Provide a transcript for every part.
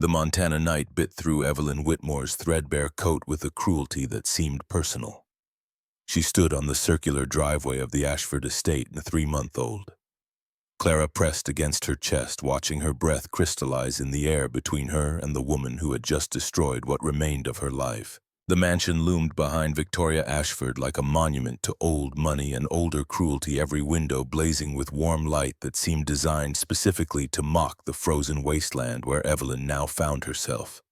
The Montana night bit through Evelyn Whitmore's threadbare coat with a cruelty that seemed personal. She stood on the circular driveway of the Ashford estate, a 3-month-old. Clara pressed against her chest, watching her breath crystallize in the air between her and the woman who had just destroyed what remained of her life. The mansion loomed behind Victoria Ashford like a monument to old money and older cruelty, every window blazing with warm light that seemed designed specifically to mock the frozen wasteland where Evelyn now found herself.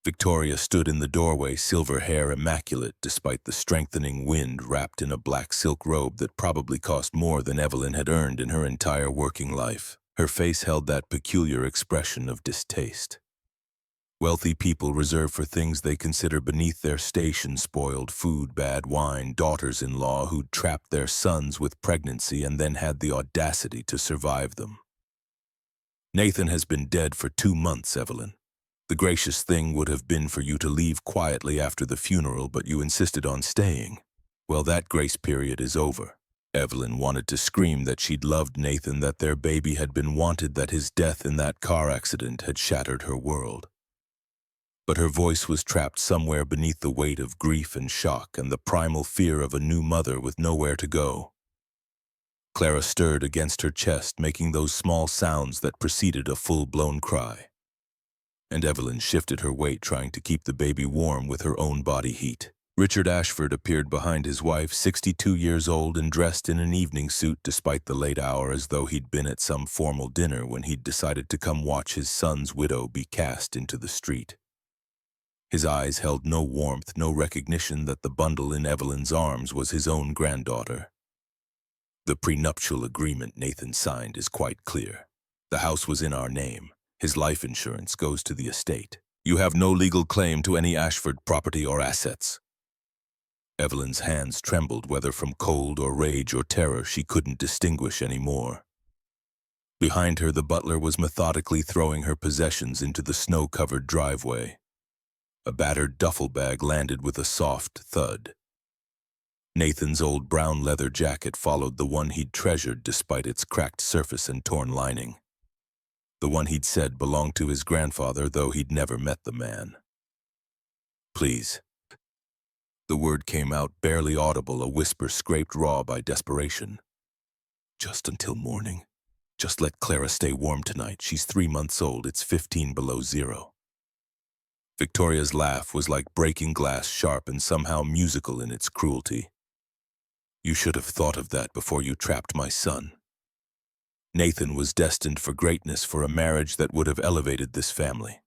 Victoria stood in the doorway, silver hair immaculate despite the strengthening wind, wrapped in a black silk robe that probably cost more than Evelyn had earned in her entire working life. Her face held that peculiar expression of distaste. Wealthy people reserve for things they consider beneath their station: spoiled food, bad wine, daughters-in-law who'd trapped their sons with pregnancy and then had the audacity to survive them. Nathan has been dead for 2 months, Evelyn. The gracious thing would have been for you to leave quietly after the funeral, but you insisted on staying. Well, that grace period is over. Evelyn wanted to scream that she'd loved Nathan, that their baby had been wanted, that his death in that car accident had shattered her world. But her voice was trapped somewhere beneath the weight of grief and shock and the primal fear of a new mother with nowhere to go. Clara stirred against her chest, making those small sounds that preceded a full-blown cry. And Evelyn shifted her weight, trying to keep the baby warm with her own body heat. Richard Ashford appeared behind his wife, 62 years old and dressed in an evening suit despite the late hour, as though he'd been at some formal dinner when he'd decided to come watch his son's widow be cast into the street. His eyes held no warmth, no recognition that the bundle in Evelyn's arms was his own granddaughter. The prenuptial agreement Nathan signed is quite clear. The house was in our name. His life insurance goes to the estate. You have no legal claim to any Ashford property or assets. Evelyn's hands trembled, whether from cold or rage or terror she couldn't distinguish anymore. Behind her, the butler was methodically throwing her possessions into the snow-covered driveway. A battered duffel bag landed with a soft thud. Nathan's old brown leather jacket followed, the one he'd treasured despite its cracked surface and torn lining. The one he'd said belonged to his grandfather, though he'd never met the man. Please. The word came out barely audible, a whisper scraped raw by desperation. Just until morning. Just let Clara stay warm tonight. She's 3 months old. It's 15 below zero. Victoria's laugh was like breaking glass, sharp and somehow musical in its cruelty. You should have thought of that before you trapped my son. Nathan was destined for greatness, for a marriage that would have elevated this family.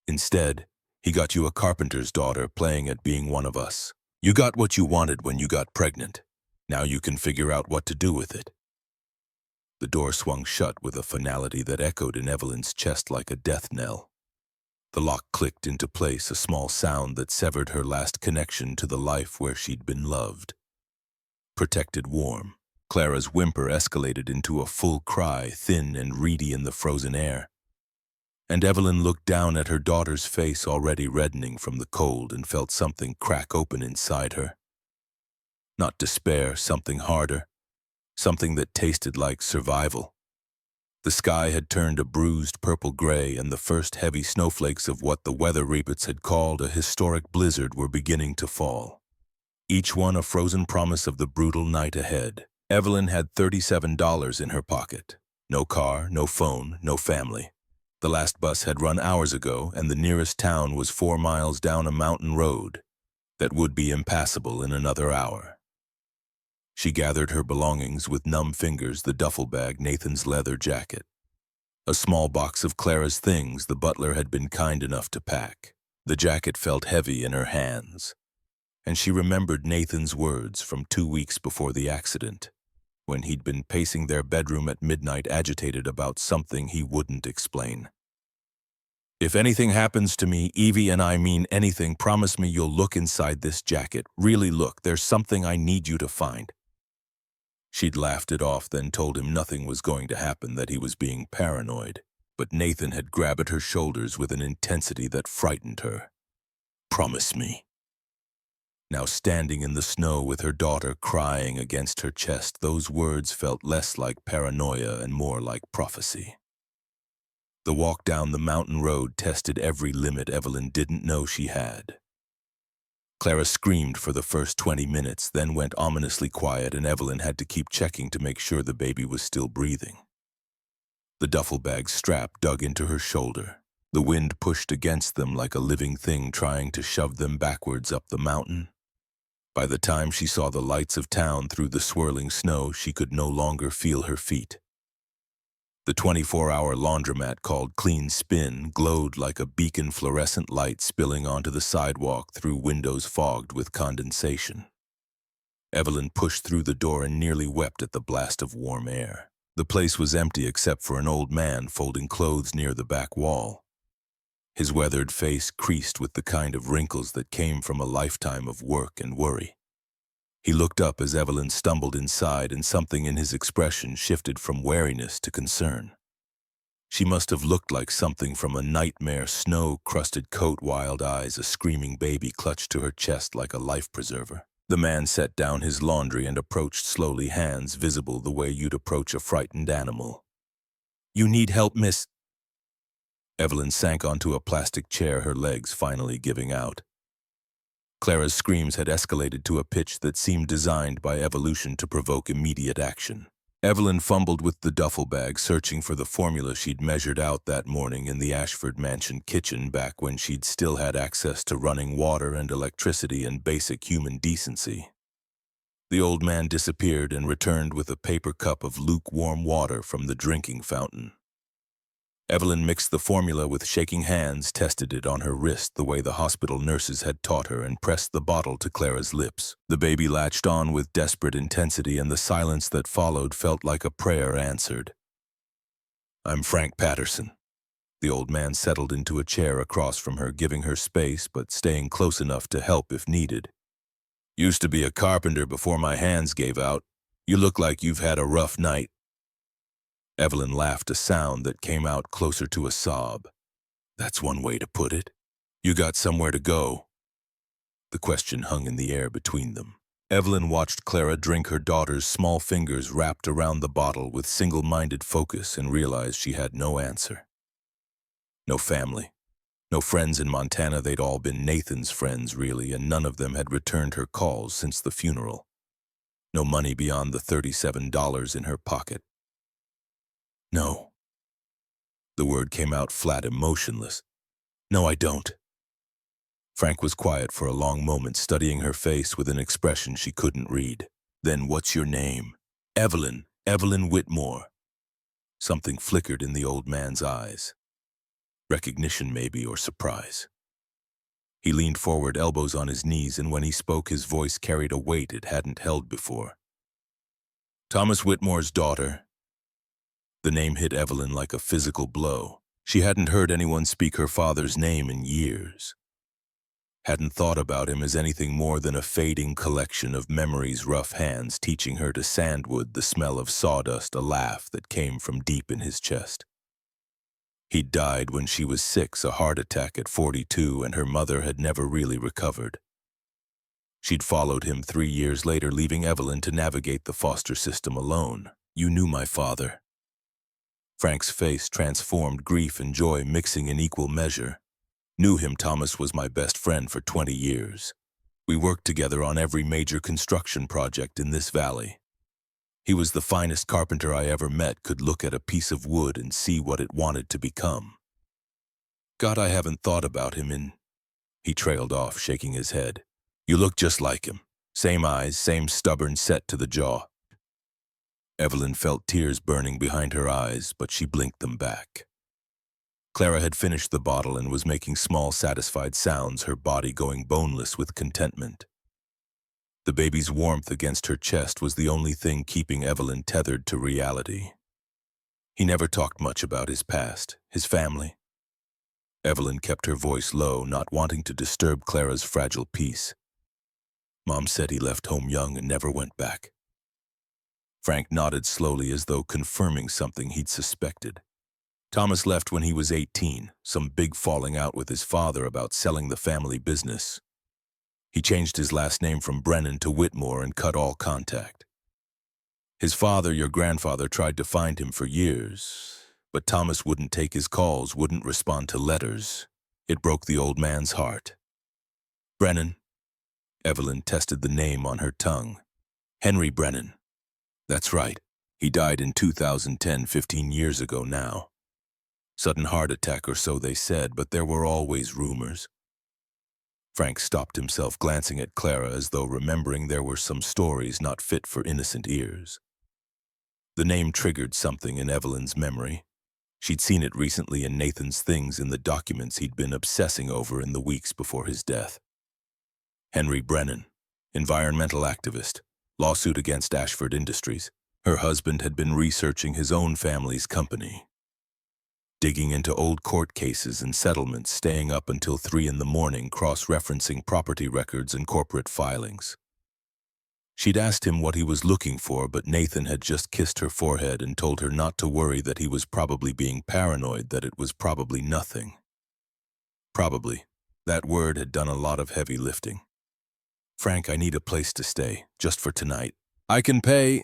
Instead, he got you a carpenter's daughter playing at being one of us. You got what you wanted when you got pregnant. Now you can figure out what to do with it. The door swung shut with a finality that echoed in Evelyn's chest like a death knell. The lock clicked into place, a small sound that severed her last connection to the life where she'd been loved. Protected, warm. Clara's whimper escalated into a full cry, thin and reedy in the frozen air. And Evelyn looked down at her daughter's face, already reddening from the cold, and felt something crack open inside her. Not despair, something harder. Something that tasted like survival. The sky had turned a bruised purple gray, and the first heavy snowflakes of what the weather reports had called a historic blizzard were beginning to fall. Each one a frozen promise of the brutal night ahead. Evelyn had $37 in her pocket. No car, no phone, no family. The last bus had run hours ago, and the nearest town was 4 miles down a mountain road that would be impassable in another hour. She gathered her belongings with numb fingers: the duffel bag, Nathan's leather jacket, a small box of Clara's things the butler had been kind enough to pack. The jacket felt heavy in her hands, and she remembered Nathan's words from 2 weeks before the accident, when he'd been pacing their bedroom at midnight, agitated about something he wouldn't explain. If anything happens to me, Evie, and I mean anything, promise me you'll look inside this jacket. Really look, there's something I need you to find. She'd laughed it off, then told him nothing was going to happen, that he was being paranoid. But Nathan had grabbed at her shoulders with an intensity that frightened her. Promise me. Now standing in the snow with her daughter crying against her chest, those words felt less like paranoia and more like prophecy. The walk down the mountain road tested every limit Evelyn didn't know she had. Clara screamed for the first 20 minutes, then went ominously quiet, and Evelyn had to keep checking to make sure the baby was still breathing. The duffel bag's strap dug into her shoulder. The wind pushed against them like a living thing trying to shove them backwards up the mountain. By the time she saw the lights of town through the swirling snow, she could no longer feel her feet. The 24-hour laundromat called Clean Spin glowed like a beacon fluorescent light spilling onto the sidewalk through windows fogged with condensation. Evelyn pushed through the door and nearly wept at the blast of warm air. The place was empty except for an old man folding clothes near the back wall. His weathered face creased with the kind of wrinkles that came from a lifetime of work and worry. He looked up as Evelyn stumbled inside, and something in his expression shifted from wariness to concern. She must have looked like something from a nightmare, snow-crusted coat, wild eyes, a screaming baby clutched to her chest like a life preserver. The man set down his laundry and approached slowly, hands visible the way you'd approach a frightened animal. "You need help, miss?" Evelyn sank onto a plastic chair, her legs finally giving out. Clara's screams had escalated to a pitch that seemed designed by evolution to provoke immediate action. Evelyn fumbled with the duffel bag, searching for the formula she'd measured out that morning in the Ashford Mansion kitchen back when she'd still had access to running water and electricity and basic human decency. The old man disappeared and returned with a paper cup of lukewarm water from the drinking fountain. Evelyn mixed the formula with shaking hands, tested it on her wrist the way the hospital nurses had taught her, and pressed the bottle to Clara's lips. The baby latched on with desperate intensity, and the silence that followed felt like a prayer answered. "I'm Frank Patterson." The old man settled into a chair across from her, giving her space but staying close enough to help if needed. "Used to be a carpenter before my hands gave out. You look like you've had a rough night." Evelyn laughed, a sound that came out closer to a sob. "That's one way to put it. You got somewhere to go?" The question hung in the air between them. Evelyn watched Clara drink, her daughter's small fingers wrapped around the bottle with single-minded focus, and realized she had no answer. No family. No friends in Montana. They'd all been Nathan's friends, really, and none of them had returned her calls since the funeral. No money beyond the $37 in her pocket. "No." The word came out flat, emotionless. "No, I don't." Frank was quiet for a long moment, studying her face with an expression she couldn't read. "Then what's your name?" "Evelyn. Evelyn Whitmore." Something flickered in the old man's eyes. Recognition, maybe, or surprise. He leaned forward, elbows on his knees, and when he spoke, his voice carried a weight it hadn't held before. "Thomas Whitmore's daughter." The name hit Evelyn like a physical blow. She hadn't heard anyone speak her father's name in years. Hadn't thought about him as anything more than a fading collection of memories, rough hands teaching her to sandwood, the smell of sawdust, a laugh that came from deep in his chest. He'd died when she was 6, a heart attack at 42, and her mother had never really recovered. She'd followed him 3 years later, leaving Evelyn to navigate the foster system alone. "You knew my father." Frank's face transformed, grief and joy mixing in equal measure. "Knew him. Thomas was my best friend for 20 years. We worked together on every major construction project in this valley. He was the finest carpenter I ever met, could look at a piece of wood and see what it wanted to become. God, I haven't thought about him in..." He trailed off, shaking his head. "You look just like him. Same eyes, same stubborn set to the jaw." Evelyn felt tears burning behind her eyes, but she blinked them back. Clara had finished the bottle and was making small, satisfied sounds, her body going boneless with contentment. The baby's warmth against her chest was the only thing keeping Evelyn tethered to reality. He never talked much about his past, his family. Evelyn kept her voice low, not wanting to disturb Clara's fragile peace. "Mom said he left home young and never went back." Frank nodded slowly, as though confirming something he'd suspected. "Thomas left when he was 18, some big falling out with his father about selling the family business. He changed his last name from Brennan to Whitmore and cut all contact. His father, your grandfather, tried to find him for years, But Thomas wouldn't take his calls, wouldn't respond to letters. It broke the old man's heart. Brennan. Evelyn tested the name on her tongue. Henry Brennan. That's right. He died in 2010, 15 years ago now. Sudden heart attack or so they said, but there were always rumors. Frank stopped himself, glancing at Clara as though remembering there were some stories not fit for innocent ears. The name triggered something in Evelyn's memory. She'd seen it recently in Nathan's things in the documents he'd been obsessing over in the weeks before his death. Henry Brennan, environmental activist, lawsuit against Ashford Industries. Her husband had been researching his own family's company, digging into old court cases and settlements, staying up until 3 in the morning, cross-referencing property records and corporate filings. She'd asked him what he was looking for, but Nathan had just kissed her forehead and told her not to worry, that he was probably being paranoid, that it was probably nothing. Probably. That word had done a lot of heavy lifting. Frank, I need a place to stay, just for tonight. I can pay.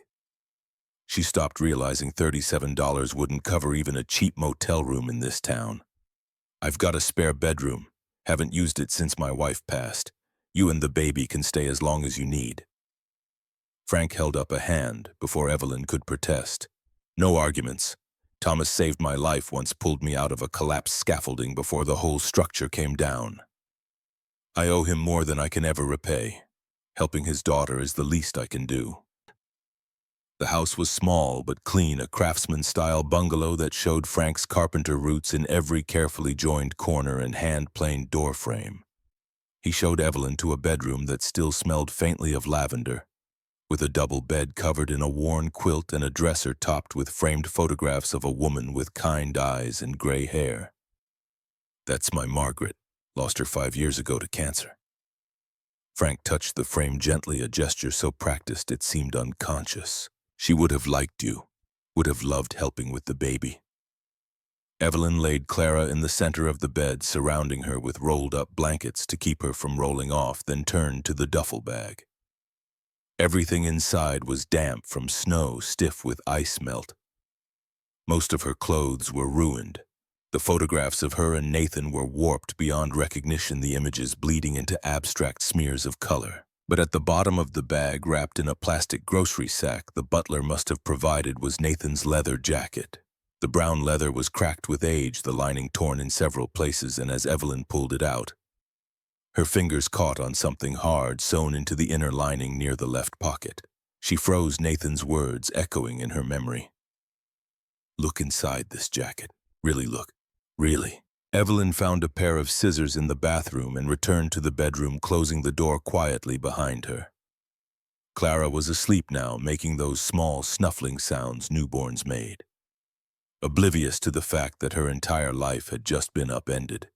She stopped, realizing $37 wouldn't cover even a cheap motel room in this town. I've got a spare bedroom. Haven't used it since my wife passed. You and the baby can stay as long as you need. Frank held up a hand before Evelyn could protest. No arguments. Thomas saved my life once, pulled me out of a collapsed scaffolding before the whole structure came down. I owe him more than I can ever repay. Helping his daughter is the least I can do. The house was small but clean, a craftsman-style bungalow that showed Frank's carpenter roots in every carefully joined corner and hand-planed door frame. He showed Evelyn to a bedroom that still smelled faintly of lavender, with a double bed covered in a worn quilt and a dresser topped with framed photographs of a woman with kind eyes and gray hair. That's my Margaret. Lost her 5 years ago to cancer. Frank touched the frame gently, a gesture so practiced it seemed unconscious. She would have liked you, would have loved helping with the baby. Evelyn laid Clara in the center of the bed, surrounding her with rolled-up blankets to keep her from rolling off, then turned to the duffel bag. Everything inside was damp from snow, stiff with ice melt. Most of her clothes were ruined. The photographs of her and Nathan were warped beyond recognition, the images bleeding into abstract smears of color. But at the bottom of the bag, wrapped in a plastic grocery sack the butler must have provided, was Nathan's leather jacket. The brown leather was cracked with age, the lining torn in several places, and as Evelyn pulled it out, her fingers caught on something hard sewn into the inner lining near the left pocket. She froze, Nathan's words echoing in her memory. Look inside this jacket. Really look. Really. Evelyn found a pair of scissors in the bathroom and returned to the bedroom, closing the door quietly behind her. Clara was asleep now, making those small snuffling sounds newborns made, oblivious to the fact that her entire life had just been upended.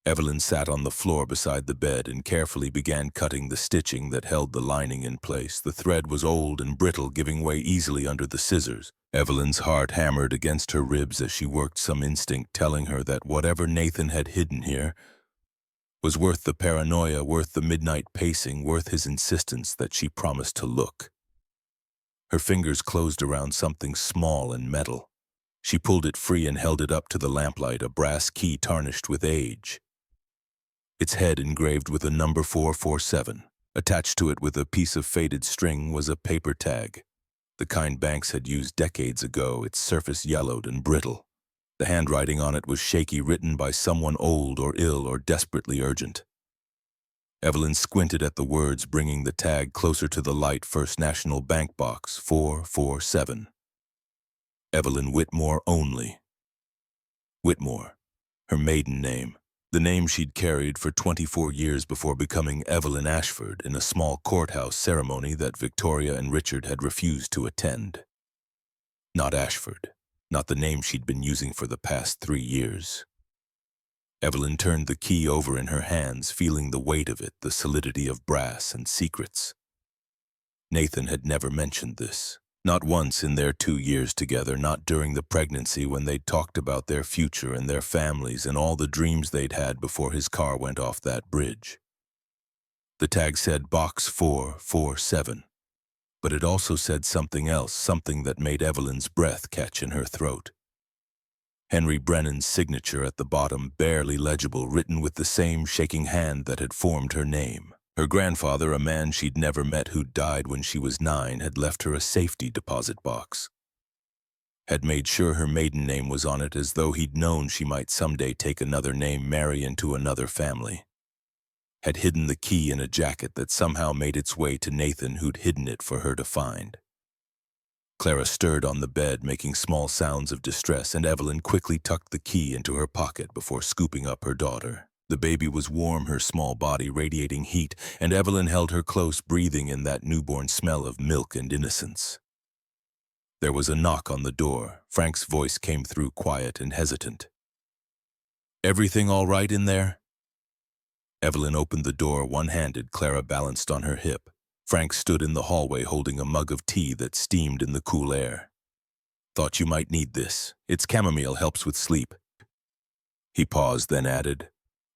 Evelyn sat on the floor beside the bed and carefully began cutting the stitching that held the lining in place. The thread was old and brittle, giving way easily under the scissors. Evelyn's heart hammered against her ribs as she worked, some instinct telling her that whatever Nathan had hidden here was worth the paranoia, worth the midnight pacing, worth his insistence that she promised to look. Her fingers closed around something small and metal. She pulled it free and held it up to the lamplight, a brass key tarnished with age, its head engraved with a number 447. Attached to it with a piece of faded string was a paper tag, the kind banks had used decades ago, its surface yellowed and brittle. The handwriting on it was shaky, written by someone old or ill or desperately urgent. Evelyn squinted at the words, bringing the tag closer to the light. First National Bank Box 447. Evelyn Whitmore only. Whitmore, her maiden name. The name she'd carried for 24 years before becoming Evelyn Ashford in a small courthouse ceremony that Victoria and Richard had refused to attend. Not Ashford, not the name she'd been using for the past 3 years. Evelyn turned the key over in her hands, feeling the weight of it, the solidity of brass and secrets. Nathan had never mentioned this. Not once in their 2 years together, not during the pregnancy when they'd talked about their future and their families and all the dreams they'd had before his car went off that bridge. The tag said Box 447, but it also said something else, something that made Evelyn's breath catch in her throat. Henry Brennan's signature at the bottom, barely legible, written with the same shaking hand that had formed her name. Her grandfather, a man she'd never met who'd died when she was 9, had left her a safety deposit box. Had made sure her maiden name was on it, as though he'd known she might someday take another name, marry into another family. Had hidden the key in a jacket that somehow made its way to Nathan, who'd hidden it for her to find. Clara stirred on the bed, making small sounds of distress, and Evelyn quickly tucked the key into her pocket before scooping up her daughter. The baby was warm, her small body radiating heat, and Evelyn held her close, breathing in that newborn smell of milk and innocence. There was a knock on the door. Frank's voice came through, quiet and hesitant. "Everything all right in there?" Evelyn opened the door one-handed, Clara balanced on her hip. Frank stood in the hallway holding a mug of tea that steamed in the cool air. "Thought you might need this. It's chamomile, helps with sleep." He paused, then added,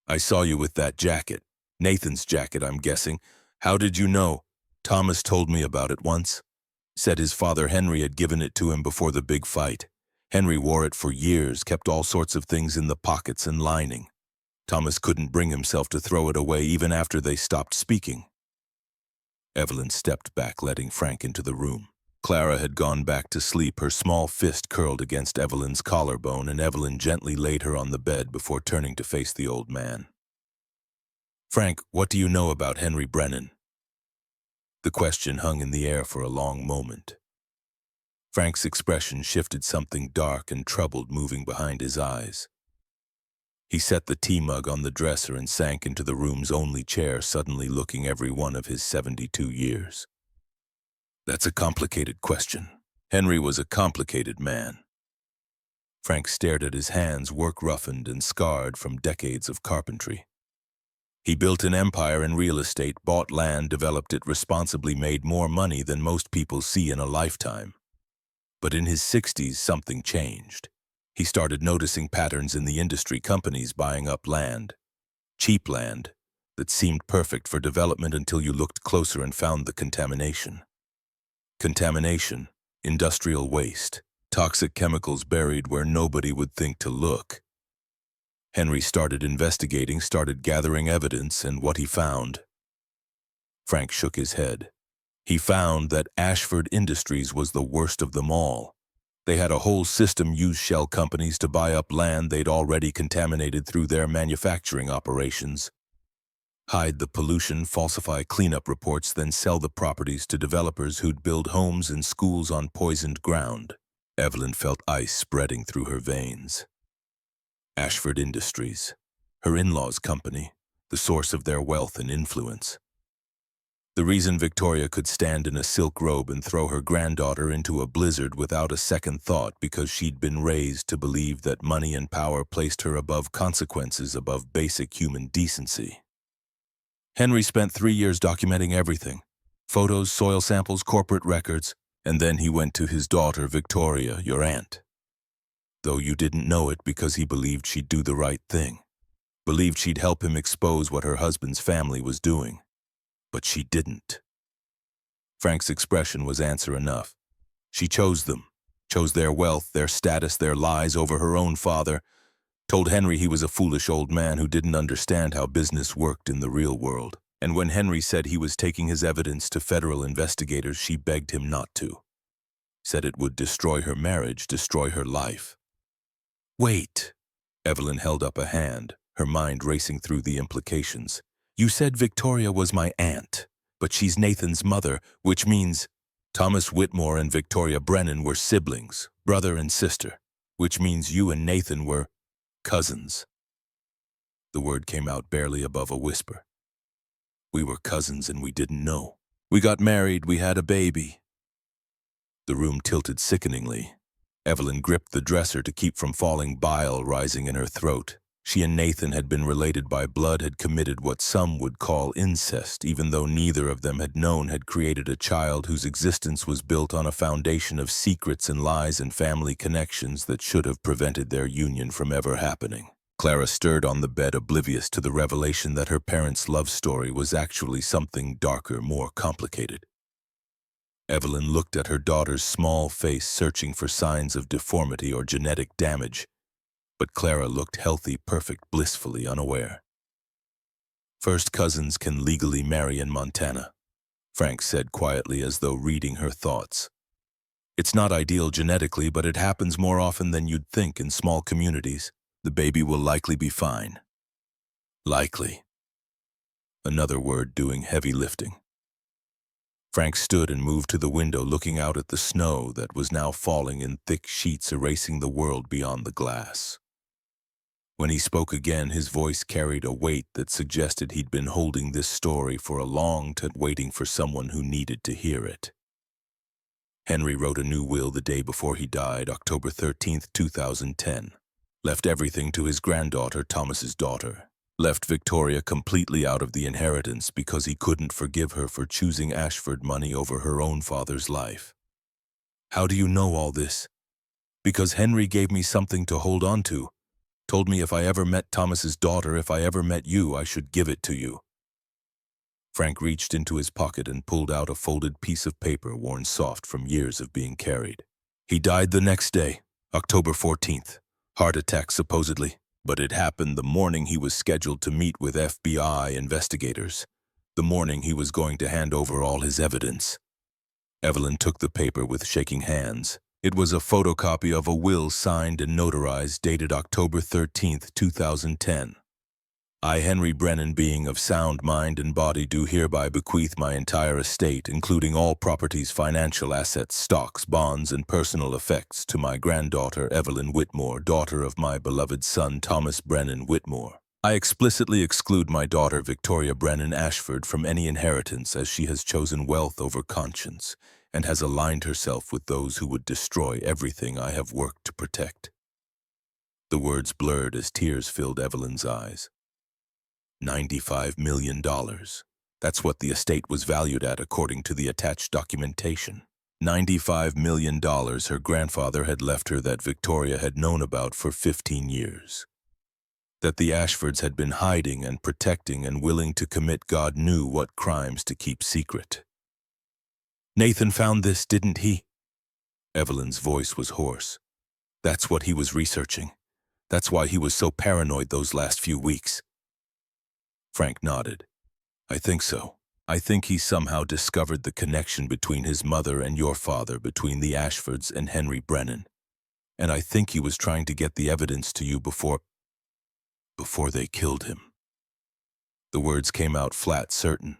"I saw you with that jacket. Nathan's jacket, I'm guessing. How did you know?" "Thomas told me about it once. Said his father Henry had given it to him before the big fight. Henry wore it for years, kept all sorts of things in the pockets and lining. Thomas couldn't bring himself to throw it away even after they stopped speaking." Evelyn stepped back, letting Frank into the room. Clara had gone back to sleep, her small fist curled against Evelyn's collarbone, and Evelyn gently laid her on the bed before turning to face the old man. "Frank, what do you know about Henry Brennan?" The question hung in the air for a long moment. Frank's expression shifted, something dark and troubled moving behind his eyes. He set the tea mug on the dresser and sank into the room's only chair, suddenly looking every one of his 72 years. "That's a complicated question. Henry was a complicated man." Frank stared at his hands, work-roughened and scarred from decades of carpentry. He built an empire in real estate, bought land, developed it responsibly, made more money than most people see in a lifetime. But in his 60s, something changed. He started noticing patterns in the industry, companies buying up land. Cheap land that seemed perfect for development until you looked closer and found the contamination. Contamination, industrial waste, toxic chemicals buried where nobody would think to look. Henry started investigating, started gathering evidence, and what he found. Frank shook his head. He found that Ashford Industries was the worst of them all. They had a whole system, used shell companies to buy up land they'd already contaminated through their manufacturing operations. Hide the pollution, falsify cleanup reports, then sell the properties to developers who'd build homes and schools on poisoned ground. Evelyn felt ice spreading through her veins. Ashford Industries, her in-laws' company, the source of their wealth and influence. The reason Victoria could stand in a silk robe and throw her granddaughter into a blizzard without a second thought, because she'd been raised to believe that money and power placed her above consequences, above basic human decency. Henry spent 3 years documenting everything. Photos, soil samples, corporate records, and then he went to his daughter, Victoria, your aunt. Though you didn't know it, because he believed she'd do the right thing. Believed she'd help him expose what her husband's family was doing. But she didn't. Frank's expression was answer enough. She chose them, chose their wealth, their status, their lies over her own father, told Henry he was a foolish old man who didn't understand how business worked in the real world. And when Henry said he was taking his evidence to federal investigators, she begged him not to. Said it would destroy her marriage, destroy her life. "Wait." Evelyn held up a hand, her mind racing through the implications. "You said Victoria was my aunt, but she's Nathan's mother, which means Thomas Whitmore and Victoria Brennan were siblings, brother and sister, which means you and Nathan were cousins." The word came out barely above a whisper. "We were cousins and we didn't know. We got married, we had a baby." The room tilted sickeningly. Evelyn gripped the dresser to keep from falling, bile rising in her throat. She and Nathan had been related by blood, had committed what some would call incest, even though neither of them had known, had created a child whose existence was built on a foundation of secrets and lies and family connections that should have prevented their union from ever happening. Clara stirred on the bed, oblivious to the revelation that her parents' love story was actually something darker, more complicated. Evelyn looked at her daughter's small face, searching for signs of deformity or genetic damage. But Clara looked healthy, perfect, blissfully unaware. First cousins can legally marry in Montana, Frank said quietly as though reading her thoughts. It's not ideal genetically, but it happens more often than you'd think in small communities. The baby will likely be fine. Likely. Another word doing heavy lifting. Frank stood and moved to the window, looking out at the snow that was now falling in thick sheets, erasing the world beyond the glass. When he spoke again, his voice carried a weight that suggested he'd been holding this story for a long time, waiting for someone who needed to hear it. Henry wrote a new will the day before he died, October 13th, 2010. Left everything to his granddaughter, Thomas's daughter. Left Victoria completely out of the inheritance because he couldn't forgive her for choosing Ashford money over her own father's life. How do you know all this? Because Henry gave me something to hold on to. Told me if I ever met Thomas's daughter, if I ever met you, I should give it to you. Frank reached into his pocket and pulled out a folded piece of paper worn soft from years of being carried. He died the next day, October 14th. Heart attack, supposedly. But it happened the morning he was scheduled to meet with FBI investigators. The morning he was going to hand over all his evidence. Evelyn took the paper with shaking hands. It was a photocopy of a will signed and notarized dated October 13th, 2010. I, Henry Brennan, being of sound mind and body, do hereby bequeath my entire estate, including all properties, financial assets, stocks, bonds, and personal effects, to my granddaughter Evelyn Whitmore, daughter of my beloved son Thomas Brennan Whitmore. I explicitly exclude my daughter Victoria Brennan Ashford from any inheritance, as she has chosen wealth over conscience and has aligned herself with those who would destroy everything I have worked to protect. The words blurred as tears filled Evelyn's eyes. $95 million. That's what the estate was valued at according to the attached documentation. $95 million her grandfather had left her that Victoria had known about for 15 years. That the Ashfords had been hiding and protecting and willing to commit God knew what crimes to keep secret. Nathan found this, didn't he? Evelyn's voice was hoarse. That's what he was researching. That's why he was so paranoid those last few weeks. Frank nodded. I think so. I think he somehow discovered the connection between his mother and your father, between the Ashfords and Henry Brennan. And I think he was trying to get the evidence to you before they killed him. The words came out flat, certain.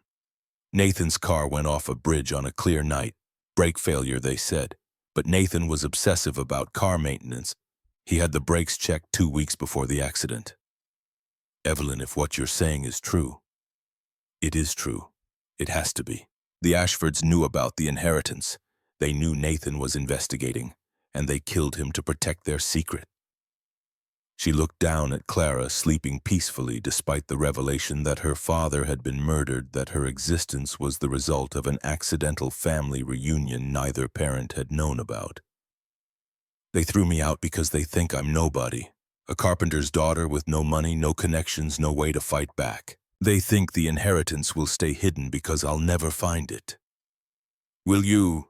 Nathan's car went off a bridge on a clear night. Brake failure, they said. But Nathan was obsessive about car maintenance. He had the brakes checked 2 weeks before the accident. Evelyn, if what you're saying is true. It is true. It has to be. The Ashfords knew about the inheritance. They knew Nathan was investigating, and they killed him to protect their secret. She looked down at Clara, sleeping peacefully despite the revelation that her father had been murdered, that her existence was the result of an accidental family reunion neither parent had known about. They threw me out because they think I'm nobody. A carpenter's daughter with no money, no connections, no way to fight back. They think the inheritance will stay hidden because I'll never find it. Will you?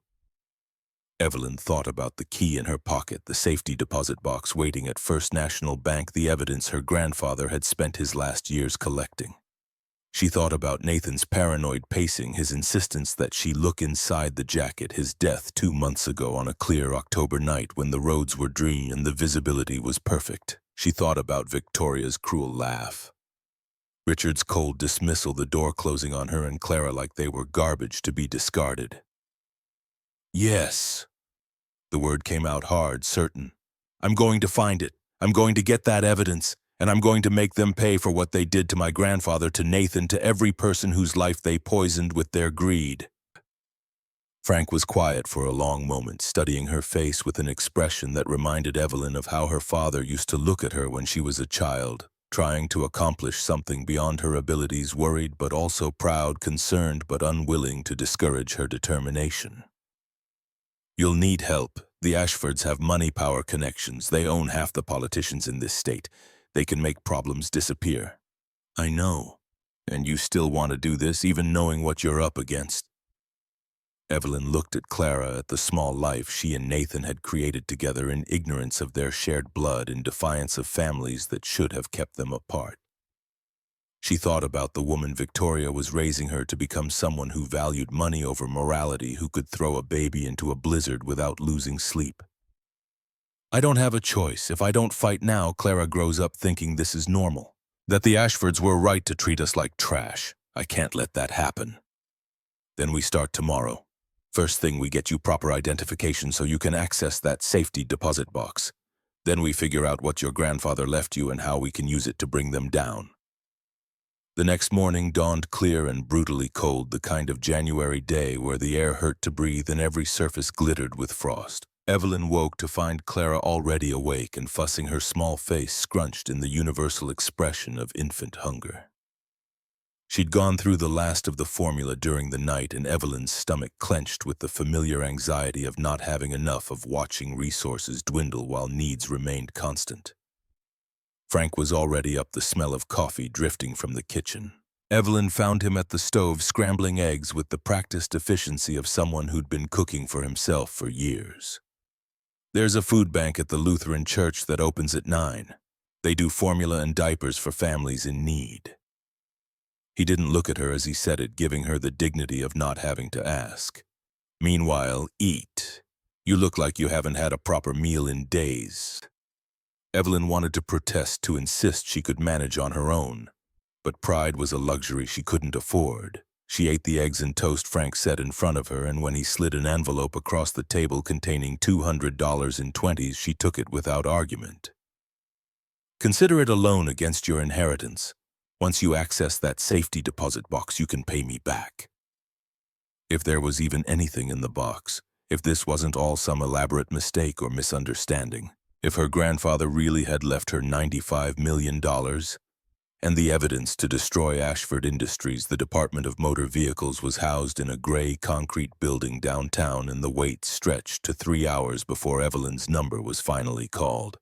Evelyn thought about the key in her pocket, the safety deposit box waiting at First National Bank, the evidence her grandfather had spent his last years collecting. She thought about Nathan's paranoid pacing, his insistence that she look inside the jacket, his death 2 months ago on a clear October night when the roads were dreary and the visibility was perfect. She thought about Victoria's cruel laugh. Richard's cold dismissal, the door closing on her and Clara like they were garbage to be discarded. Yes. The word came out hard, certain. I'm going to find it. I'm going to get that evidence, and I'm going to make them pay for what they did to my grandfather, to Nathan, to every person whose life they poisoned with their greed. Frank was quiet for a long moment, studying her face with an expression that reminded Evelyn of how her father used to look at her when she was a child, trying to accomplish something beyond her abilities, worried but also proud, concerned but unwilling to discourage her determination. You'll need help. The Ashfords have money, power, connections. They own half the politicians in this state. They can make problems disappear. I know. And you still want to do this, even knowing what you're up against. Evelyn looked at Clara, at the small life she and Nathan had created together in ignorance of their shared blood, in defiance of families that should have kept them apart. She thought about the woman Victoria was raising her to become, someone who valued money over morality, who could throw a baby into a blizzard without losing sleep. I don't have a choice. If I don't fight now, Clara grows up thinking this is normal, that the Ashfords were right to treat us like trash. I can't let that happen. Then we start tomorrow. First thing, we get you proper identification so you can access that safety deposit box. Then we figure out what your grandfather left you and how we can use it to bring them down. The next morning dawned clear and brutally cold, the kind of January day where the air hurt to breathe and every surface glittered with frost. Evelyn woke to find Clara already awake and fussing, her small face scrunched in the universal expression of infant hunger. She'd gone through the last of the formula during the night, and Evelyn's stomach clenched with the familiar anxiety of not having enough, of watching resources dwindle while needs remained constant. Frank was already up, the smell of coffee drifting from the kitchen. Evelyn found him at the stove scrambling eggs with the practiced efficiency of someone who'd been cooking for himself for years. There's a food bank at the Lutheran church that opens at 9. They do formula and diapers for families in need. He didn't look at her as he said it, giving her the dignity of not having to ask. Meanwhile, eat. You look like you haven't had a proper meal in days. Evelyn wanted to protest, to insist she could manage on her own, but pride was a luxury she couldn't afford. She ate the eggs and toast Frank set in front of her, and when he slid an envelope across the table containing $200 in 20s, she took it without argument. Consider it a loan against your inheritance. Once you access that safety deposit box, you can pay me back. If there was even anything in the box, if this wasn't all some elaborate mistake or misunderstanding, if her grandfather really had left her $95 million, and the evidence to destroy Ashford Industries, the Department of Motor Vehicles, was housed in a gray concrete building downtown, and the wait stretched to 3 hours before Evelyn's number was finally called.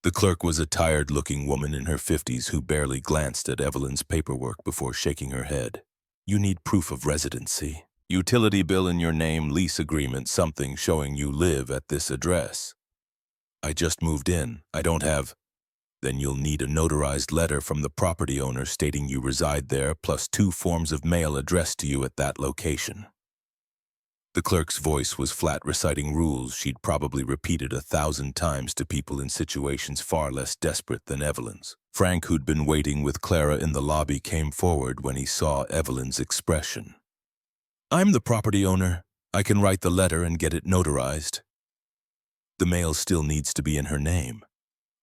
The clerk was a tired-looking woman in her 50s who barely glanced at Evelyn's paperwork before shaking her head. You need proof of residency. Utility bill in your name, lease agreement, something showing you live at this address. I just moved in. I don't have... Then you'll need a notarized letter from the property owner stating you reside there, plus 2 forms of mail addressed to you at that location. The clerk's voice was flat, reciting rules she'd probably repeated 1,000 times to people in situations far less desperate than Evelyn's. Frank, who'd been waiting with Clara in the lobby, came forward when he saw Evelyn's expression. I'm the property owner. I can write the letter and get it notarized. The mail still needs to be in her name.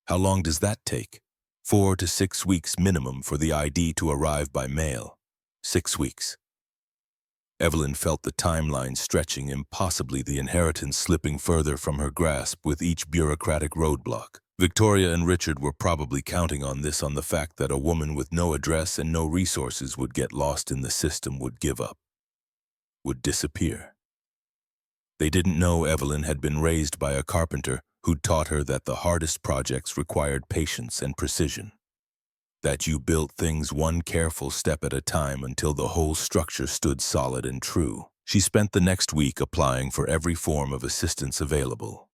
How long does that take? 4 to 6 weeks minimum for the ID to arrive by mail. 6 weeks. Evelyn felt the timeline stretching, impossibly, the inheritance slipping further from her grasp with each bureaucratic roadblock. Victoria and Richard were probably counting on this, on the fact that a woman with no address and no resources would get lost in the system, would give up, would disappear. They didn't know Evelyn had been raised by a carpenter who'd taught her that the hardest projects required patience and precision. That you built things one careful step at a time until the whole structure stood solid and true. She spent the next week applying for every form of assistance available.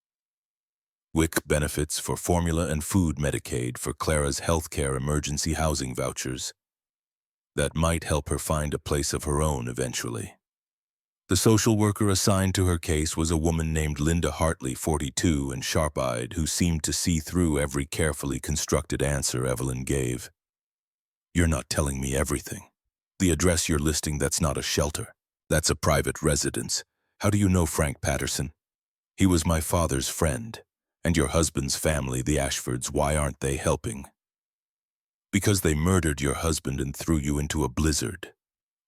WIC benefits for formula and food, Medicaid for Clara's healthcare, emergency housing vouchers. That might help her find a place of her own eventually. The social worker assigned to her case was a woman named Linda Hartley, 42 and sharp-eyed, who seemed to see through every carefully constructed answer Evelyn gave. You're not telling me everything. The address you're listing, that's not a shelter. That's a private residence. How do you know Frank Patterson? He was my father's friend. And your husband's family, the Ashfords, why aren't they helping? Because they murdered your husband and threw you into a blizzard.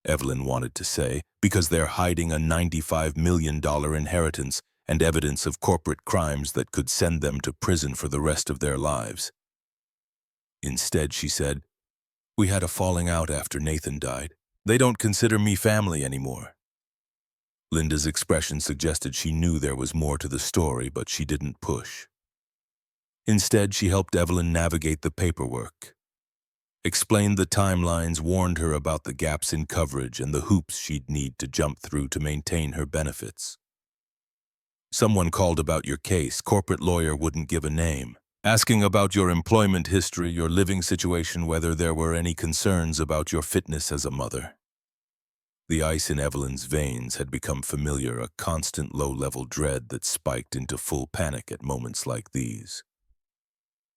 Evelyn wanted to say, because they're hiding a $95 million inheritance and evidence of corporate crimes that could send them to prison for the rest of their lives. Instead, she said, we had a falling out after Nathan died. They don't consider me family anymore. Linda's expression suggested she knew there was more to the story, but she didn't push. Instead, she helped Evelyn navigate the paperwork. explained the timelines, warned her about the gaps in coverage and the hoops she'd need to jump through to maintain her benefits. Someone called about your case, corporate lawyer wouldn't give a name, asking about your employment history, your living situation, whether there were any concerns about your fitness as a mother. The ice in Evelyn's veins had become familiar, a constant low-level dread that spiked into full panic at moments like these.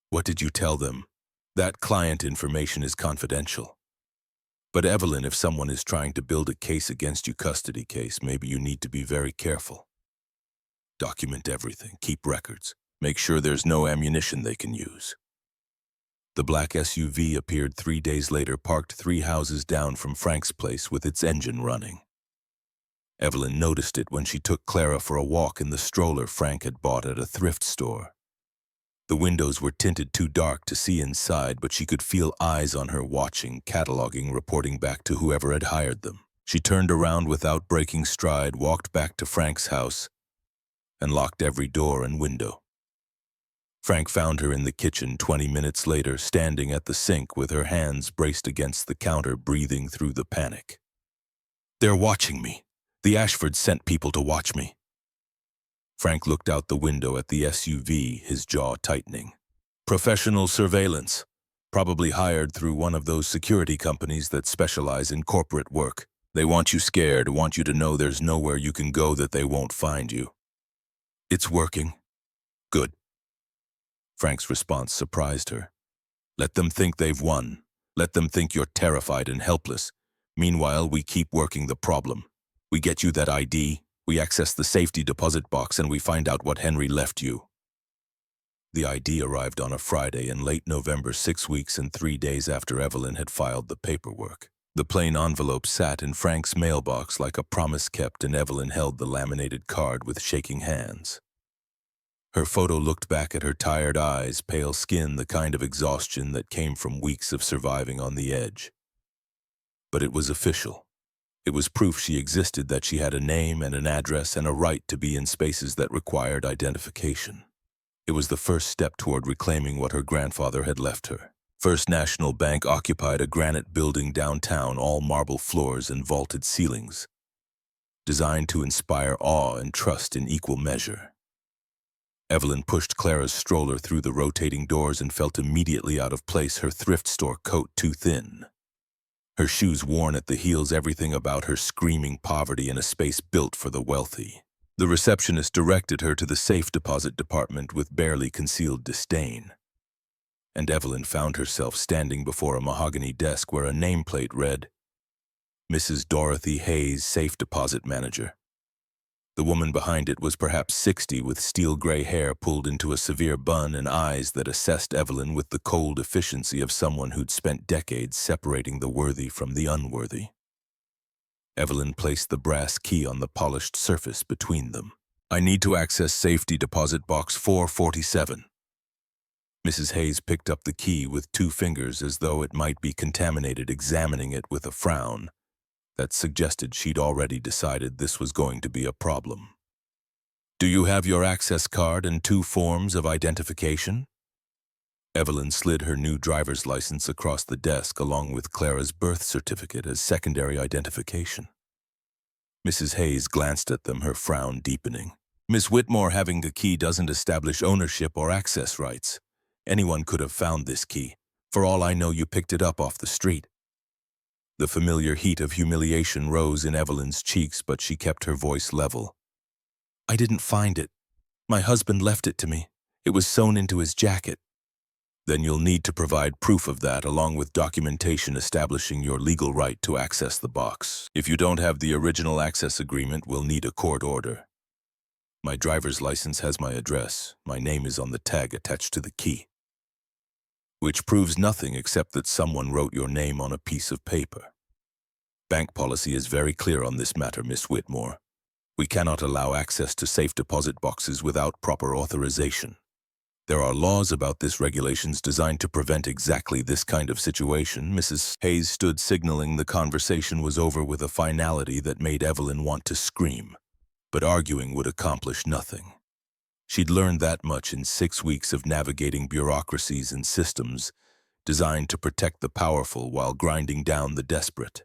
What did you tell them? That client information is confidential. But Evelyn, if someone is trying to build a case against you, custody case, maybe you need to be very careful. Document everything, keep records, make sure there's no ammunition they can use. The black SUV appeared 3 days later, parked 3 houses down from Frank's place with its engine running. Evelyn noticed it when she took Clara for a walk in the stroller Frank had bought at a thrift store. The windows were tinted too dark to see inside, but she could feel eyes on her watching, cataloging, reporting back to whoever had hired them. She turned around without breaking stride, walked back to Frank's house, and locked every door and window. Frank found her in the kitchen 20 minutes later, standing at the sink with her hands braced against the counter, breathing through the panic. "They're watching me. The Ashfords sent people to watch me." Frank looked out the window at the SUV, his jaw tightening. "Professional surveillance. Probably hired through one of those security companies that specialize in corporate work. They want you scared, want you to know there's nowhere you can go that they won't find you." "It's working." "Good." Frank's response surprised her. "Let them think they've won. Let them think you're terrified and helpless. Meanwhile, we keep working the problem. We get you that ID, we access the safety deposit box, and we find out what Henry left you." The ID arrived on a Friday in late November, 6 weeks and 3 days after Evelyn had filed the paperwork. The plain envelope sat in Frank's mailbox like a promise kept, and Evelyn held the laminated card with shaking hands. Her photo looked back at her tired eyes, pale skin, the kind of exhaustion that came from weeks of surviving on the edge. But it was official. It was proof she existed, that she had a name and an address and a right to be in spaces that required identification. It was the first step toward reclaiming what her grandfather had left her. First National Bank occupied a granite building downtown, all marble floors and vaulted ceilings, designed to inspire awe and trust in equal measure. Evelyn pushed Clara's stroller through the rotating doors and felt immediately out of place, her thrift store coat too thin, her shoes worn at the heels, everything about her screaming poverty in a space built for the wealthy. The receptionist directed her to the safe deposit department with barely concealed disdain, and Evelyn found herself standing before a mahogany desk where a nameplate read, "Mrs. Dorothy Hayes, Safe Deposit Manager." The woman behind it was perhaps 60, with steel gray hair pulled into a severe bun and eyes that assessed Evelyn with the cold efficiency of someone who'd spent decades separating the worthy from the unworthy. Evelyn placed the brass key on the polished surface between them. "I need to access safety deposit box 447. Mrs. Hayes picked up the key with 2 fingers as though it might be contaminated, examining it with a frown that suggested she'd already decided this was going to be a problem. "Do you have your access card and 2 forms of identification?" Evelyn slid her new driver's license across the desk along with Clara's birth certificate as secondary identification. Mrs. Hayes glanced at them, her frown deepening. "Miss Whitmore, having the key doesn't establish ownership or access rights. Anyone could have found this key. For all I know, you picked it up off the street." The familiar heat of humiliation rose in Evelyn's cheeks, but she kept her voice level. "I didn't find it. My husband left it to me. It was sewn into his jacket." "Then you'll need to provide proof of that, along with documentation establishing your legal right to access the box. If you don't have the original access agreement, we'll need a court order. My driver's license has my address. My name is on the tag attached to the key, which proves nothing except that someone wrote your name on a piece of paper. Bank policy is very clear on this matter, Miss Whitmore. We cannot allow access to safe deposit boxes without proper authorization. There are laws about this, regulations designed to prevent exactly this kind of situation." Mrs. Hayes stood, signaling the conversation was over with a finality that made Evelyn want to scream. But arguing would accomplish nothing. She'd learned that much in 6 weeks of navigating bureaucracies and systems, designed to protect the powerful while grinding down the desperate.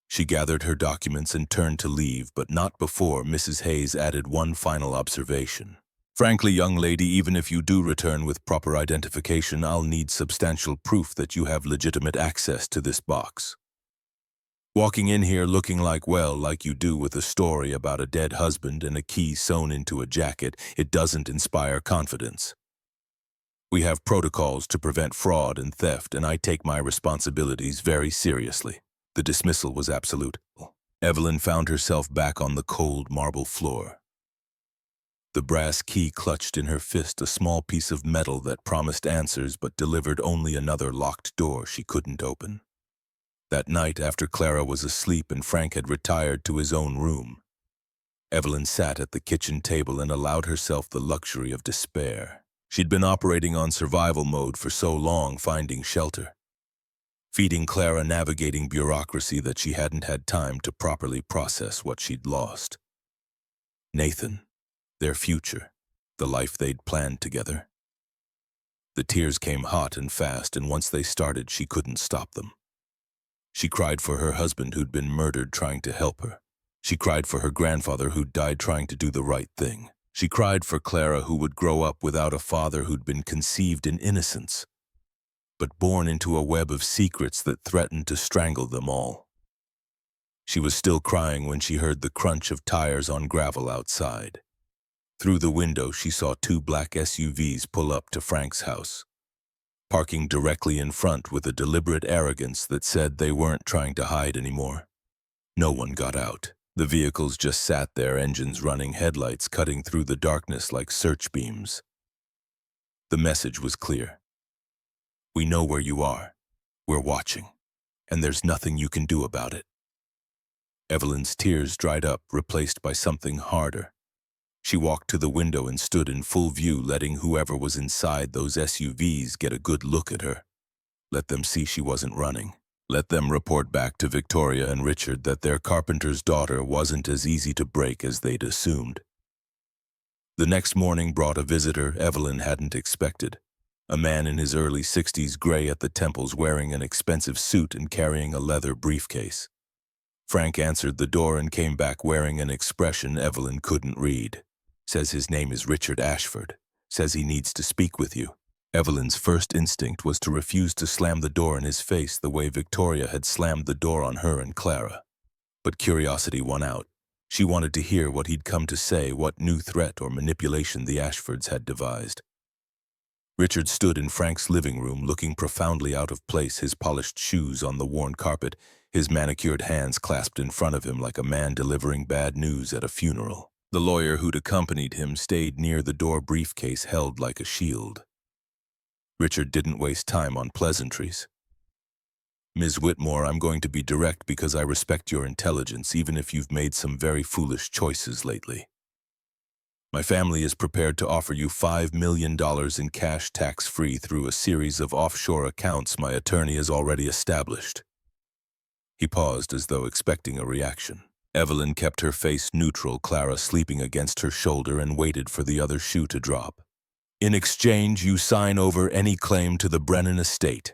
She gathered her documents and turned to leave, but not before Mrs. Hayes added one final observation. Frankly, young lady, even if you do return with proper identification, I'll need substantial proof that you have legitimate access to this box. Walking in here looking like you do with a story about a dead husband and a key sewn into a jacket, it doesn't inspire confidence. We have protocols to prevent fraud and theft, and I take my responsibilities very seriously. The dismissal was absolute. Evelyn found herself back on the cold marble floor. The brass key clutched in her fist, a small piece of metal that promised answers but delivered only another locked door she couldn't open. That night, after Clara was asleep and Frank had retired to his own room, Evelyn sat at the kitchen table and allowed herself the luxury of despair. She'd been operating on survival mode for so long, finding shelter, feeding Clara, navigating bureaucracy, that she hadn't had time to properly process what she'd lost. Nathan, their future, the life they'd planned together. The tears came hot and fast, and once they started, she couldn't stop them. She cried for her husband who'd been murdered trying to help her. She cried for her grandfather who'd died trying to do the right thing. She cried for Clara, who would grow up without a father, who'd been conceived in innocence, but born into a web of secrets that threatened to strangle them all. She was still crying when she heard the crunch of tires on gravel outside. Through the window, she saw two black SUVs pull up to Frank's house, parking directly in front with a deliberate arrogance that said they weren't trying to hide anymore. No one got out. The vehicles just sat there, engines running, headlights cutting through the darkness like search beams. The message was clear. We know where you are. We're watching. And there's nothing you can do about it. Evelyn's tears dried up, replaced by something harder. She walked to the window and stood in full view, letting whoever was inside those SUVs get a good look at her. Let them see she wasn't running. Let them report back to Victoria and Richard that their carpenter's daughter wasn't as easy to break as they'd assumed. The next morning brought a visitor Evelyn hadn't expected. A man in his early 60s, gray at the temples, wearing an expensive suit and carrying a leather briefcase. Frank answered the door and came back wearing an expression Evelyn couldn't read. Says his name is Richard Ashford. Says he needs to speak with you. Evelyn's first instinct was to refuse to slam the door in his face the way Victoria had slammed the door on her and Clara. But curiosity won out. She wanted to hear what he'd come to say, what new threat or manipulation the Ashfords had devised. Richard stood in Frank's living room, looking profoundly out of place, his polished shoes on the worn carpet, his manicured hands clasped in front of him like a man delivering bad news at a funeral. The lawyer who'd accompanied him stayed near the door, briefcase held like a shield. Richard didn't waste time on pleasantries. Ms. Whitmore, I'm going to be direct because I respect your intelligence, even if you've made some very foolish choices lately. My family is prepared to offer you $5 million in cash, tax-free, through a series of offshore accounts my attorney has already established. He paused as though expecting a reaction. Evelyn kept her face neutral, Clara sleeping against her shoulder, and waited for the other shoe to drop. In exchange, you sign over any claim to the Brennan estate.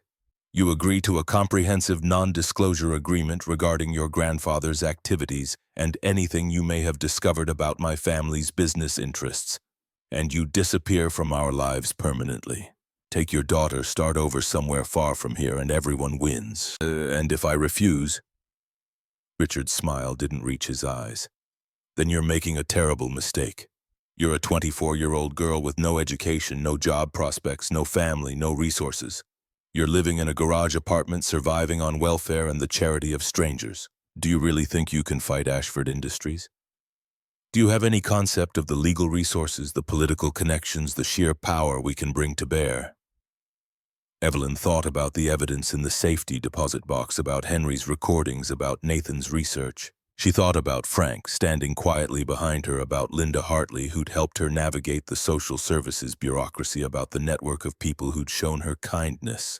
You agree to a comprehensive non-disclosure agreement regarding your grandfather's activities and anything you may have discovered about my family's business interests, and you disappear from our lives permanently. Take your daughter, start over somewhere far from here, and everyone wins. And if I refuse? Richard's smile didn't reach his eyes. Then you're making a terrible mistake. You're a 24-year-old girl with no education, no job prospects, no family, no resources. You're living in a garage apartment, surviving on welfare and the charity of strangers. Do you really think you can fight Ashford Industries? Do you have any concept of the legal resources, the political connections, the sheer power we can bring to bear? Evelyn thought about the evidence in the safety deposit box, about Henry's recordings, about Nathan's research. She thought about Frank, standing quietly behind her, about Linda Hartley, who'd helped her navigate the social services bureaucracy, about the network of people who'd shown her kindness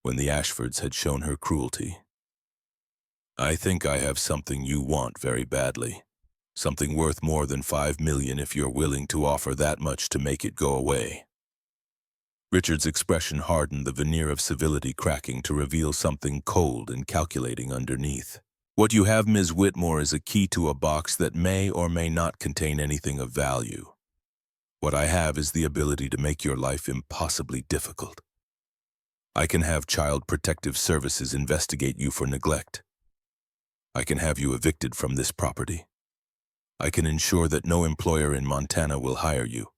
when the Ashfords had shown her cruelty. I think I have something you want very badly. Something worth more than $5 million if you're willing to offer that much to make it go away. Richard's expression hardened, the veneer of civility cracking to reveal something cold and calculating underneath. What you have, Ms. Whitmore, is a key to a box that may or may not contain anything of value. What I have is the ability to make your life impossibly difficult. I can have Child Protective Services investigate you for neglect. I can have you evicted from this property. I can ensure that no employer in Montana will hire you.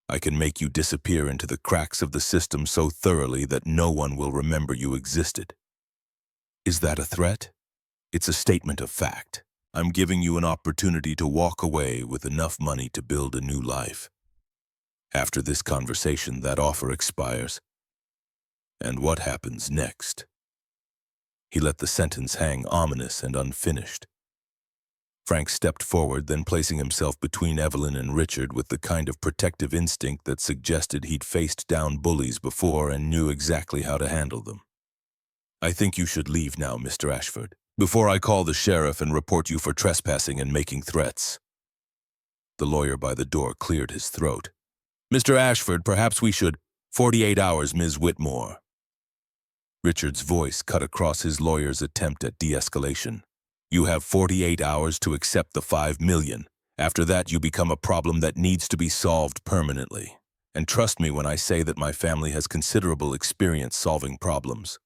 I can make you disappear into the cracks of the system so thoroughly that no one will remember you existed. Is that a threat? It's a statement of fact. I'm giving you an opportunity to walk away with enough money to build a new life. After this conversation, that offer expires. And what happens next? He let the sentence hang ominous and unfinished. Frank stepped forward, then placing himself between Evelyn and Richard with the kind of protective instinct that suggested he'd faced down bullies before and knew exactly how to handle them. I think you should leave now, Mr. Ashford, before I call the sheriff and report you for trespassing and making threats. The lawyer by the door cleared his throat. Mr. Ashford, perhaps we should— 48 hours, Ms. Whitmore. Richard's voice cut across his lawyer's attempt at de-escalation. You have 48 hours to accept the $5 million. After that, you become a problem that needs to be solved permanently. And trust me when I say that my family has considerable experience solving problems.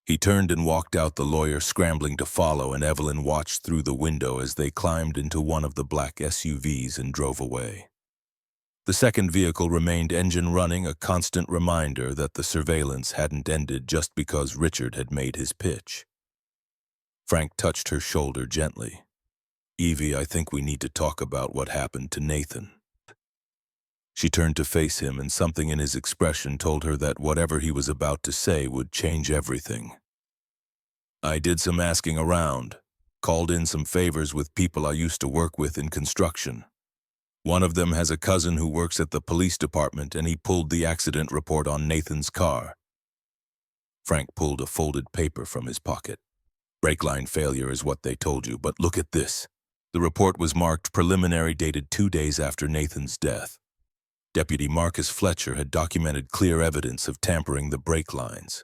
He turned and walked out, the lawyer scrambling to follow, and Evelyn watched through the window as they climbed into one of the black SUVs and drove away. The second vehicle remained engine running, a constant reminder that the surveillance hadn't ended just because Richard had made his pitch. Frank touched her shoulder gently. Evie, I think we need to talk about what happened to Nathan. She turned to face him, and something in his expression told her that whatever he was about to say would change everything. I did some asking around, called in some favors with people I used to work with in construction. One of them has a cousin who works at the police department, and he pulled the accident report on Nathan's car. Frank pulled a folded paper from his pocket. Brake line failure is what they told you, but look at this. The report was marked preliminary, dated 2 days after Nathan's death. Deputy Marcus Fletcher had documented clear evidence of tampering the brake lines.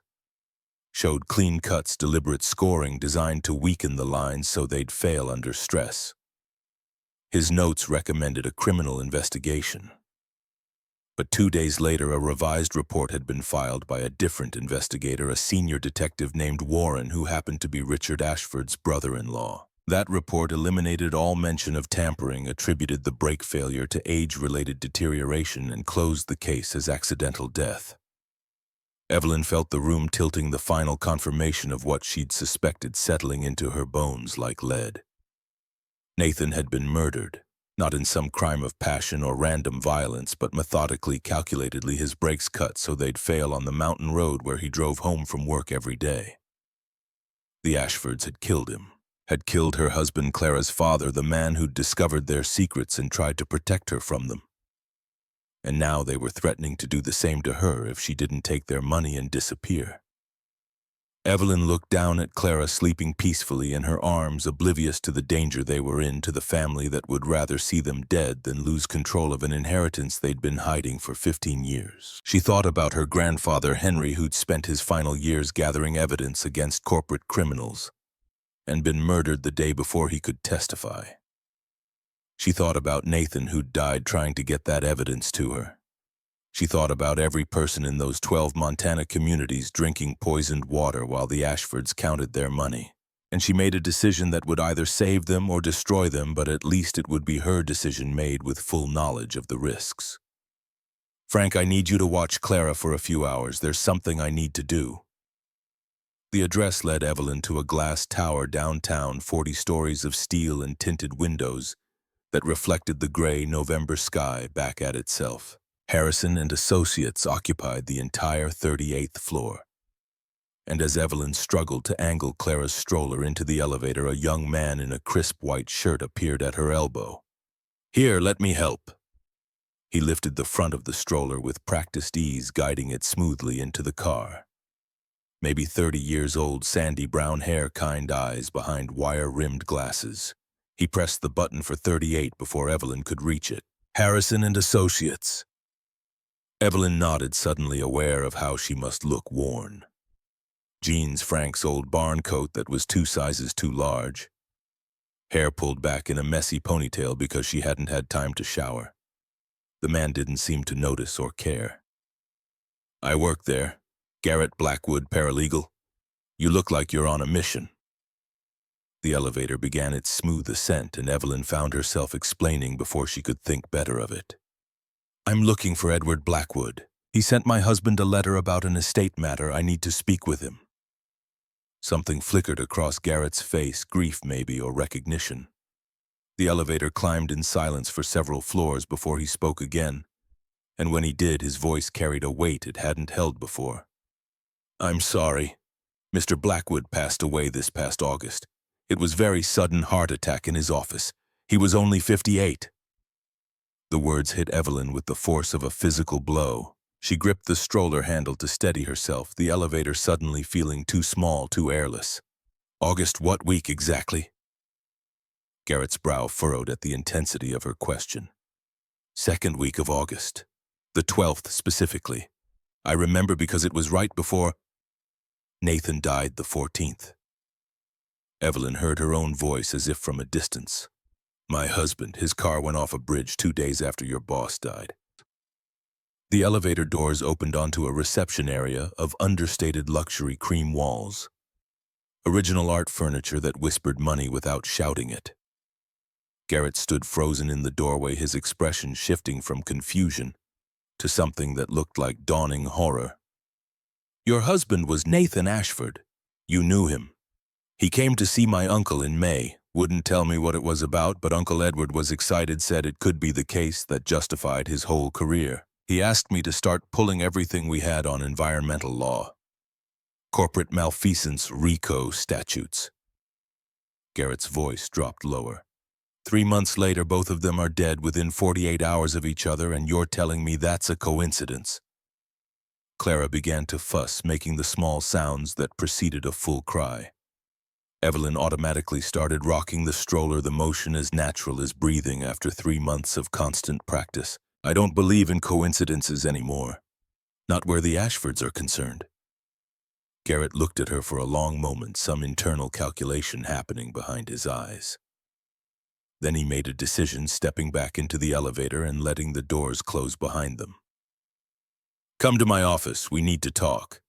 Showed clean cuts, deliberate scoring designed to weaken the lines so they'd fail under stress. His notes recommended a criminal investigation. But 2 days later, a revised report had been filed by a different investigator, a senior detective named Warren, who happened to be Richard Ashford's brother-in-law. That report eliminated all mention of tampering, attributed the brake failure to age-related deterioration, and closed the case as accidental death. Evelyn felt the room tilting, the final confirmation of what she'd suspected settling into her bones like lead. Nathan had been murdered. Not in some crime of passion or random violence, but methodically, calculatedly, his brakes cut so they'd fail on the mountain road where he drove home from work every day. The Ashfords had killed him, had killed her husband, Clara's father, the man who'd discovered their secrets and tried to protect her from them. And now they were threatening to do the same to her if she didn't take their money and disappear. Evelyn looked down at Clara sleeping peacefully in her arms, oblivious to the danger they were in, to the family that would rather see them dead than lose control of an inheritance they'd been hiding for 15 years. She thought about her grandfather, Henry, who'd spent his final years gathering evidence against corporate criminals and been murdered the day before he could testify. She thought about Nathan, who'd died trying to get that evidence to her. She thought about every person in those 12 Montana communities drinking poisoned water while the Ashfords counted their money. And she made a decision that would either save them or destroy them, but at least it would be her decision made with full knowledge of the risks. Frank, I need you to watch Clara for a few hours. There's something I need to do. The address led Evelyn to a glass tower downtown, 40 stories of steel and tinted windows that reflected the gray November sky back at itself. Harrison and Associates occupied the entire 38th floor. And as Evelyn struggled to angle Clara's stroller into the elevator, a young man in a crisp white shirt appeared at her elbow. Here, let me help. He lifted the front of the stroller with practiced ease, guiding it smoothly into the car. Maybe 30 years old, sandy brown hair, kind eyes behind wire-rimmed glasses. He pressed the button for 38 before Evelyn could reach it. Harrison and Associates. Evelyn nodded, suddenly aware of how she must look worn. Jeans, Frank's old barn coat that was 2 sizes too large. Hair pulled back in a messy ponytail because she hadn't had time to shower. The man didn't seem to notice or care. "I work there. Garrett Blackwood, paralegal. You look like you're on a mission." The elevator began its smooth ascent, and Evelyn found herself explaining before she could think better of it. "I'm looking for Edward Blackwood. He sent my husband a letter about an estate matter. I need to speak with him." Something flickered across Garrett's face, grief maybe, or recognition. The elevator climbed in silence for several floors before he spoke again, and when he did, his voice carried a weight it hadn't held before. "I'm sorry. Mr. Blackwood passed away this past August. It was very sudden heart attack in his office. He was only 58. The words hit Evelyn with the force of a physical blow. She gripped the stroller handle to steady herself, the elevator suddenly feeling too small, too airless. "August what week exactly?" Garrett's brow furrowed at the intensity of her question. "Second week of August. The 12th specifically. I remember because it was right before Nathan died the 14th. Evelyn heard her own voice as if from a distance. "My husband, his car went off a bridge 2 days after your boss died." The elevator doors opened onto a reception area of understated luxury cream walls. Original art furniture that whispered money without shouting it. Garrett stood frozen in the doorway, his expression shifting from confusion to something that looked like dawning horror. "Your husband was Nathan Ashford. You knew him. He came to see my uncle in May. Wouldn't tell me what it was about, but Uncle Edward was excited, said it could be the case that justified his whole career. He asked me to start pulling everything we had on environmental law. Corporate malfeasance RICO statutes." Garrett's voice dropped lower. 3 months later, both of them are dead within 48 hours of each other, and you're telling me that's a coincidence? Clara began to fuss, making the small sounds that preceded a full cry. Evelyn automatically started rocking the stroller, the motion as natural as breathing after 3 months of constant practice. "I don't believe in coincidences anymore. Not where the Ashfords are concerned." Garrett looked at her for a long moment, some internal calculation happening behind his eyes. Then he made a decision, stepping back into the elevator and letting the doors close behind them. "Come to my office. We need to talk."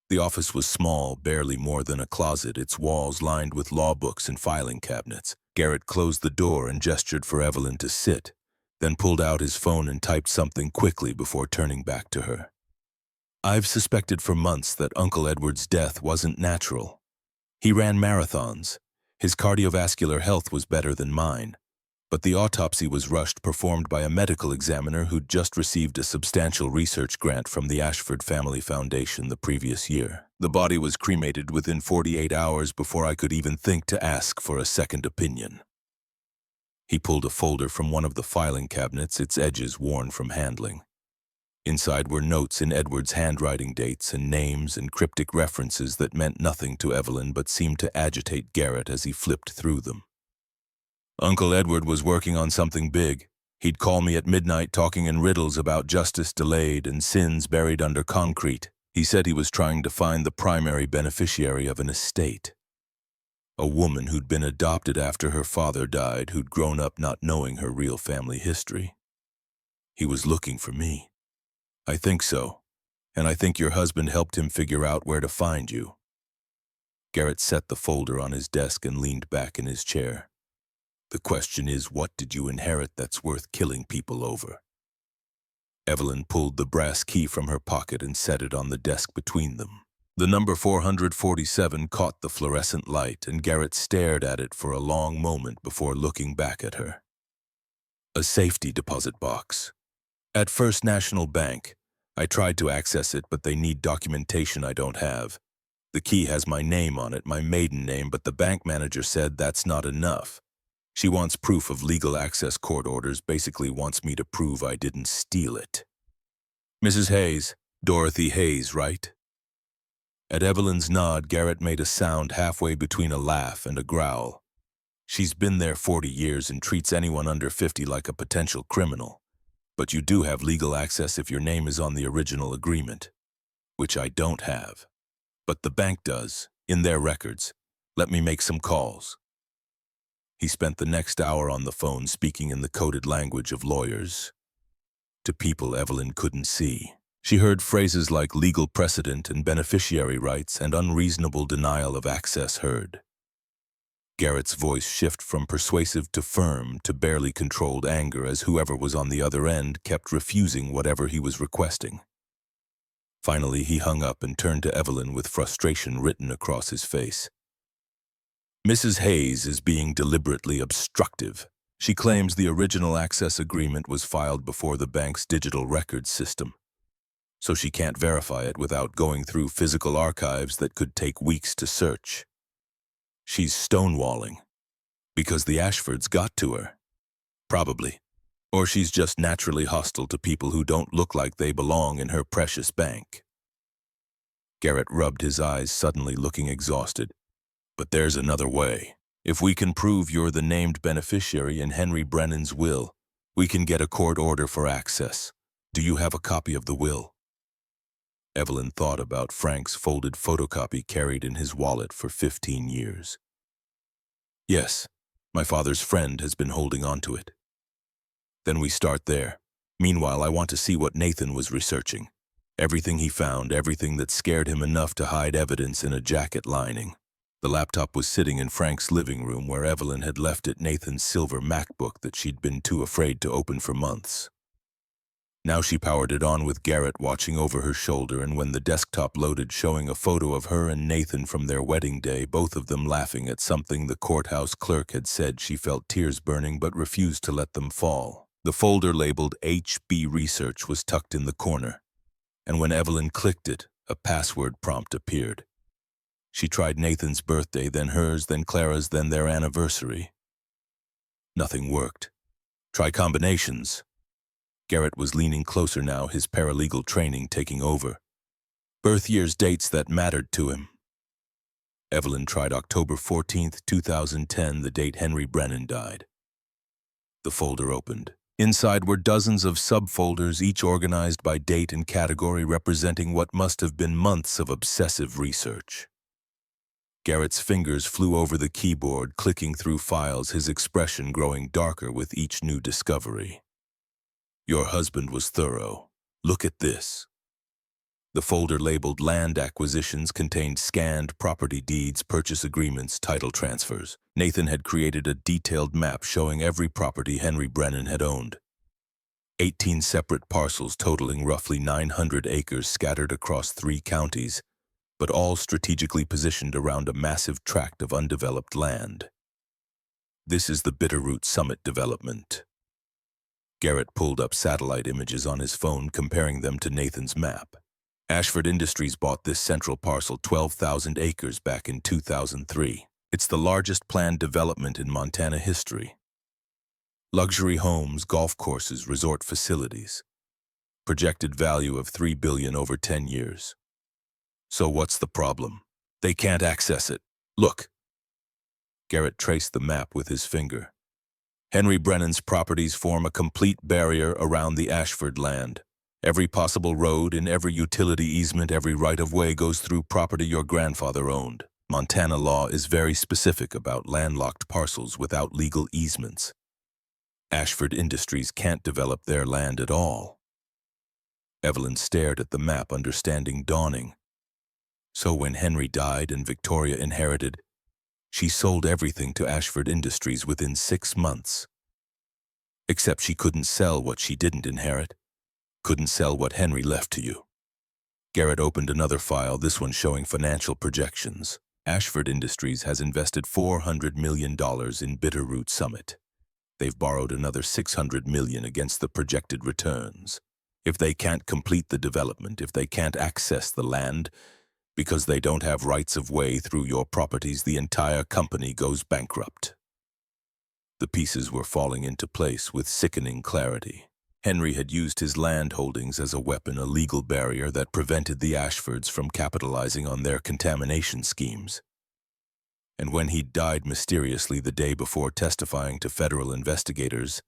The office was small, barely more than a closet, its walls lined with law books and filing cabinets. Garrett closed the door and gestured for Evelyn to sit, then pulled out his phone and typed something quickly before turning back to her. "I've suspected for months that Uncle Edward's death wasn't natural. He ran marathons. His cardiovascular health was better than mine. But the autopsy was rushed, performed by a medical examiner who'd just received a substantial research grant from the Ashford Family Foundation the previous year. The body was cremated within 48 hours before I could even think to ask for a second opinion." He pulled a folder from one of the filing cabinets, its edges worn from handling. Inside were notes in Edward's handwriting, dates and names and cryptic references that meant nothing to Evelyn but seemed to agitate Garrett as he flipped through them. "Uncle Edward was working on something big. He'd call me at midnight talking in riddles about justice delayed and sins buried under concrete. He said he was trying to find the primary beneficiary of an estate. A woman who'd been adopted after her father died, who'd grown up not knowing her real family history. He was looking for me." "I think so, and I think your husband helped him figure out where to find you." Garrett set the folder on his desk and leaned back in his chair. "The question is, what did you inherit that's worth killing people over?" Evelyn pulled the brass key from her pocket and set it on the desk between them. The number 447 caught the fluorescent light, and Garrett stared at it for a long moment before looking back at her. "A safety deposit box. At First National Bank. I tried to access it, but they need documentation I don't have. The key has my name on it, my maiden name, but the bank manager said that's not enough. She wants proof of legal access court orders, basically wants me to prove I didn't steal it." "Mrs. Hayes, Dorothy Hayes, right?" At Evelyn's nod, Garrett made a sound halfway between a laugh and a growl. "She's been there 40 years and treats anyone under 50 like a potential criminal. But you do have legal access if your name is on the original agreement, which I don't have. But the bank does, in their records. Let me make some calls. He spent the next hour on the phone speaking in the coded language of lawyers to people Evelyn couldn't see. She heard phrases like legal precedent and beneficiary rights and unreasonable denial of access heard. Garrett's voice shifted from persuasive to firm to barely controlled anger as whoever was on the other end kept refusing whatever he was requesting. Finally, he hung up and turned to Evelyn with frustration written across his face. Mrs. Hayes is being deliberately obstructive. She claims the original access agreement was filed before the bank's digital records system, so she can't verify it without going through physical archives that could take weeks to search. She's stonewalling because the Ashfords got to her. Probably. Or she's just naturally hostile to people who don't look like they belong in her precious bank. Garrett rubbed his eyes, suddenly looking exhausted. But there's another way. If we can prove you're the named beneficiary in Henry Brennan's will, we can get a court order for access. Do you have a copy of the will? Evelyn thought about Frank's folded photocopy carried in his wallet for 15 years. Yes, my father's friend has been holding on to it. Then we start there. Meanwhile, I want to see what Nathan was researching. Everything he found, everything that scared him enough to hide evidence in a jacket lining. The laptop was sitting in Frank's living room where Evelyn had left it Nathan's silver MacBook that she'd been too afraid to open for months. Now she powered it on with Garrett watching over her shoulder, and when the desktop loaded showing a photo of her and Nathan from their wedding day, both of them laughing at something the courthouse clerk had said, she felt tears burning but refused to let them fall. The folder labeled HB Research was tucked in the corner, and when Evelyn clicked it, a password prompt appeared. She tried Nathan's birthday, then hers, then Clara's, then their anniversary. Nothing worked. Try combinations. Garrett was leaning closer now, his paralegal training taking over. Birth years, dates that mattered to him. Evelyn tried October 14th, 2010, the date Henry Brennan died. The folder opened. Inside were dozens of subfolders, each organized by date and category, representing what must have been months of obsessive research. Garrett's fingers flew over the keyboard, clicking through files, his expression growing darker with each new discovery. Your husband was thorough. Look at this. The folder labeled Land Acquisitions contained scanned property deeds, purchase agreements, title transfers. Nathan had created a detailed map showing every property Henry Brennan had owned. 18 separate parcels totaling roughly 900 acres scattered across 3 counties, but all strategically positioned around a massive tract of undeveloped land. This is the Bitterroot Summit development. Garrett pulled up satellite images on his phone, comparing them to Nathan's map. Ashford Industries bought this central parcel, 12,000 acres, back in 2003. It's the largest planned development in Montana history. Luxury homes, golf courses, resort facilities. Projected value of $3 billion over 10 years. So what's the problem? They can't access it. Look. Garrett traced the map with his finger. Henry Brennan's properties form a complete barrier around the Ashford land. Every possible road, in every utility easement, every right-of-way goes through property your grandfather owned. Montana law is very specific about landlocked parcels without legal easements. Ashford Industries can't develop their land at all. Evelyn stared at the map, understanding dawning. So when Henry died and Victoria inherited, she sold everything to Ashford Industries within 6 months. Except she couldn't sell what she didn't inherit. Couldn't sell what Henry left to you. Garrett opened another file, this one showing financial projections. Ashford Industries has invested $400 million in Bitterroot Summit. They've borrowed another $600 million against the projected returns. If they can't complete the development, if they can't access the land, because they don't have rights of way through your properties, the entire company goes bankrupt. The pieces were falling into place with sickening clarity. Henry had used his land holdings as a weapon, a legal barrier that prevented the Ashfords from capitalizing on their contamination schemes. And when he died mysteriously the day before testifying to federal investigators,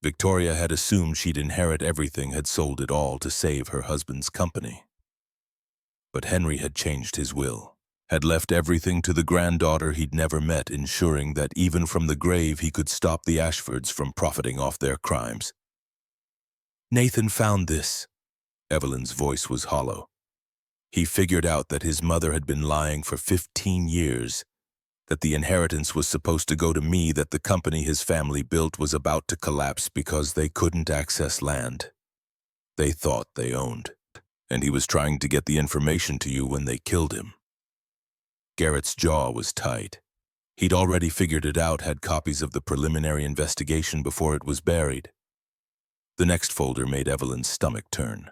Victoria had assumed she'd inherit everything, had sold it all to save her husband's company. But Henry had changed his will, had left everything to the granddaughter he'd never met, ensuring that even from the grave he could stop the Ashfords from profiting off their crimes. Nathan found this. Evelyn's voice was hollow. He figured out that his mother had been lying for 15 years, that the inheritance was supposed to go to me, that the company his family built was about to collapse because they couldn't access land they thought they owned, and he was trying to get the information to you when they killed him. Garrett's jaw was tight. He'd already figured it out, had copies of the preliminary investigation before it was buried. The next folder made Evelyn's stomach turn.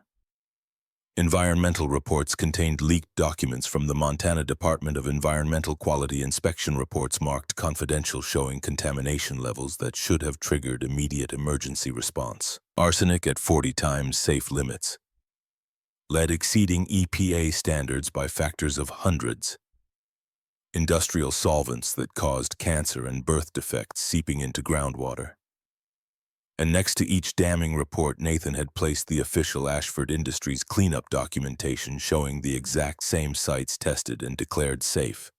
Environmental reports contained leaked documents from the Montana Department of Environmental Quality Inspection, reports marked confidential showing contamination levels that should have triggered immediate emergency response. Arsenic at 40 times safe limits. Lead exceeding EPA standards by factors of hundreds. Industrial solvents that caused cancer and birth defects seeping into groundwater. And next to each damning report, Nathan had placed the official Ashford Industries cleanup documentation showing the exact same sites tested and declared safe.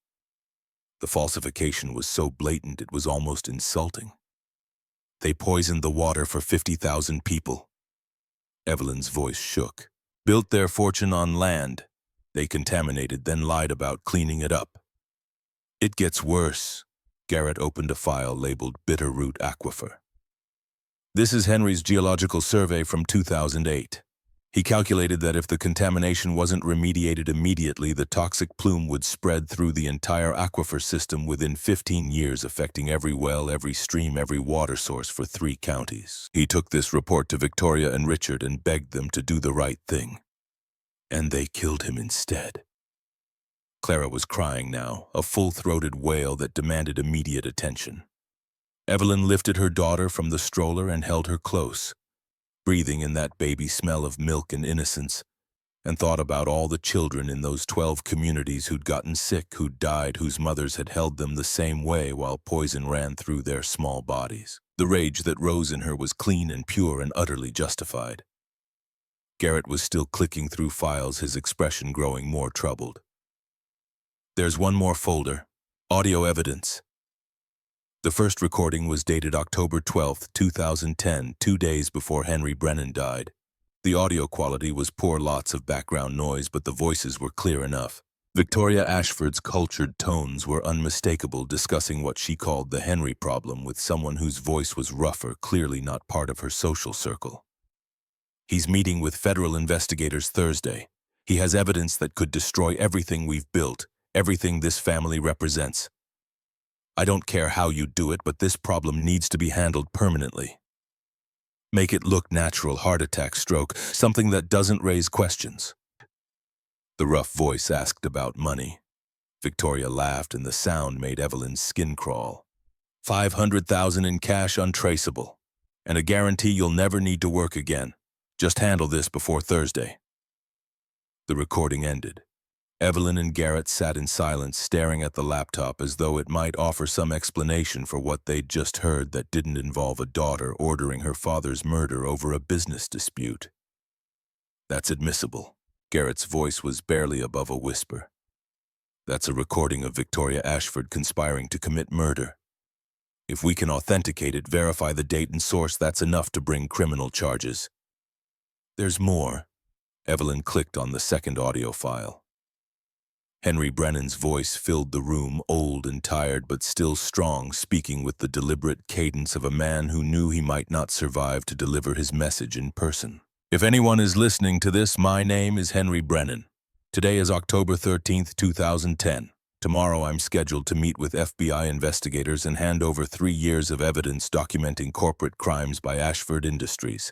The falsification was so blatant it was almost insulting. They poisoned the water for 50,000 people. Evelyn's voice shook. Built their fortune on land. They contaminated, then lied about cleaning it up. It gets worse. Garrett opened a file labeled Bitterroot Aquifer. This is Henry's geological survey from 2008. He calculated that if the contamination wasn't remediated immediately, the toxic plume would spread through the entire aquifer system within 15 years, affecting every well, every stream, every water source for 3 counties. He took this report to Victoria and Richard and begged them to do the right thing. And they killed him instead. Clara was crying now, a full-throated wail that demanded immediate attention. Evelyn lifted her daughter from the stroller and held her close, breathing in that baby smell of milk and innocence, and thought about all the children in those 12 communities who'd gotten sick, who'd died, whose mothers had held them the same way while poison ran through their small bodies. The rage that rose in her was clean and pure and utterly justified. Garrett was still clicking through files, his expression growing more troubled. There's one more folder. Audio evidence. The first recording was dated October 12, 2010, 2 days before Henry Brennan died. The audio quality was poor, lots of background noise, but the voices were clear enough. Victoria Ashford's cultured tones were unmistakable, discussing what she called the Henry problem with someone whose voice was rougher, clearly not part of her social circle. He's meeting with federal investigators Thursday. He has evidence that could destroy everything we've built, everything this family represents. I don't care how you do it, but this problem needs to be handled permanently. Make it look natural, heart attack, stroke, something that doesn't raise questions. The rough voice asked about money. Victoria laughed, and the sound made Evelyn's skin crawl. 500,000 in cash, untraceable, and a guarantee you'll never need to work again. Just handle this before Thursday. The recording ended. Evelyn and Garrett sat in silence, staring at the laptop as though it might offer some explanation for what they'd just heard that didn't involve a daughter ordering her father's murder over a business dispute. That's admissible. Garrett's voice was barely above a whisper. That's a recording of Victoria Ashford conspiring to commit murder. If we can authenticate it, verify the date and source, that's enough to bring criminal charges. There's more. Evelyn clicked on the second audio file. Henry Brennan's voice filled the room, old and tired but still strong, speaking with the deliberate cadence of a man who knew he might not survive to deliver his message in person. If anyone is listening to this, my name is Henry Brennan. Today is October 13th, 2010. Tomorrow I'm scheduled to meet with FBI investigators and hand over 3 years of evidence documenting corporate crimes by Ashford Industries.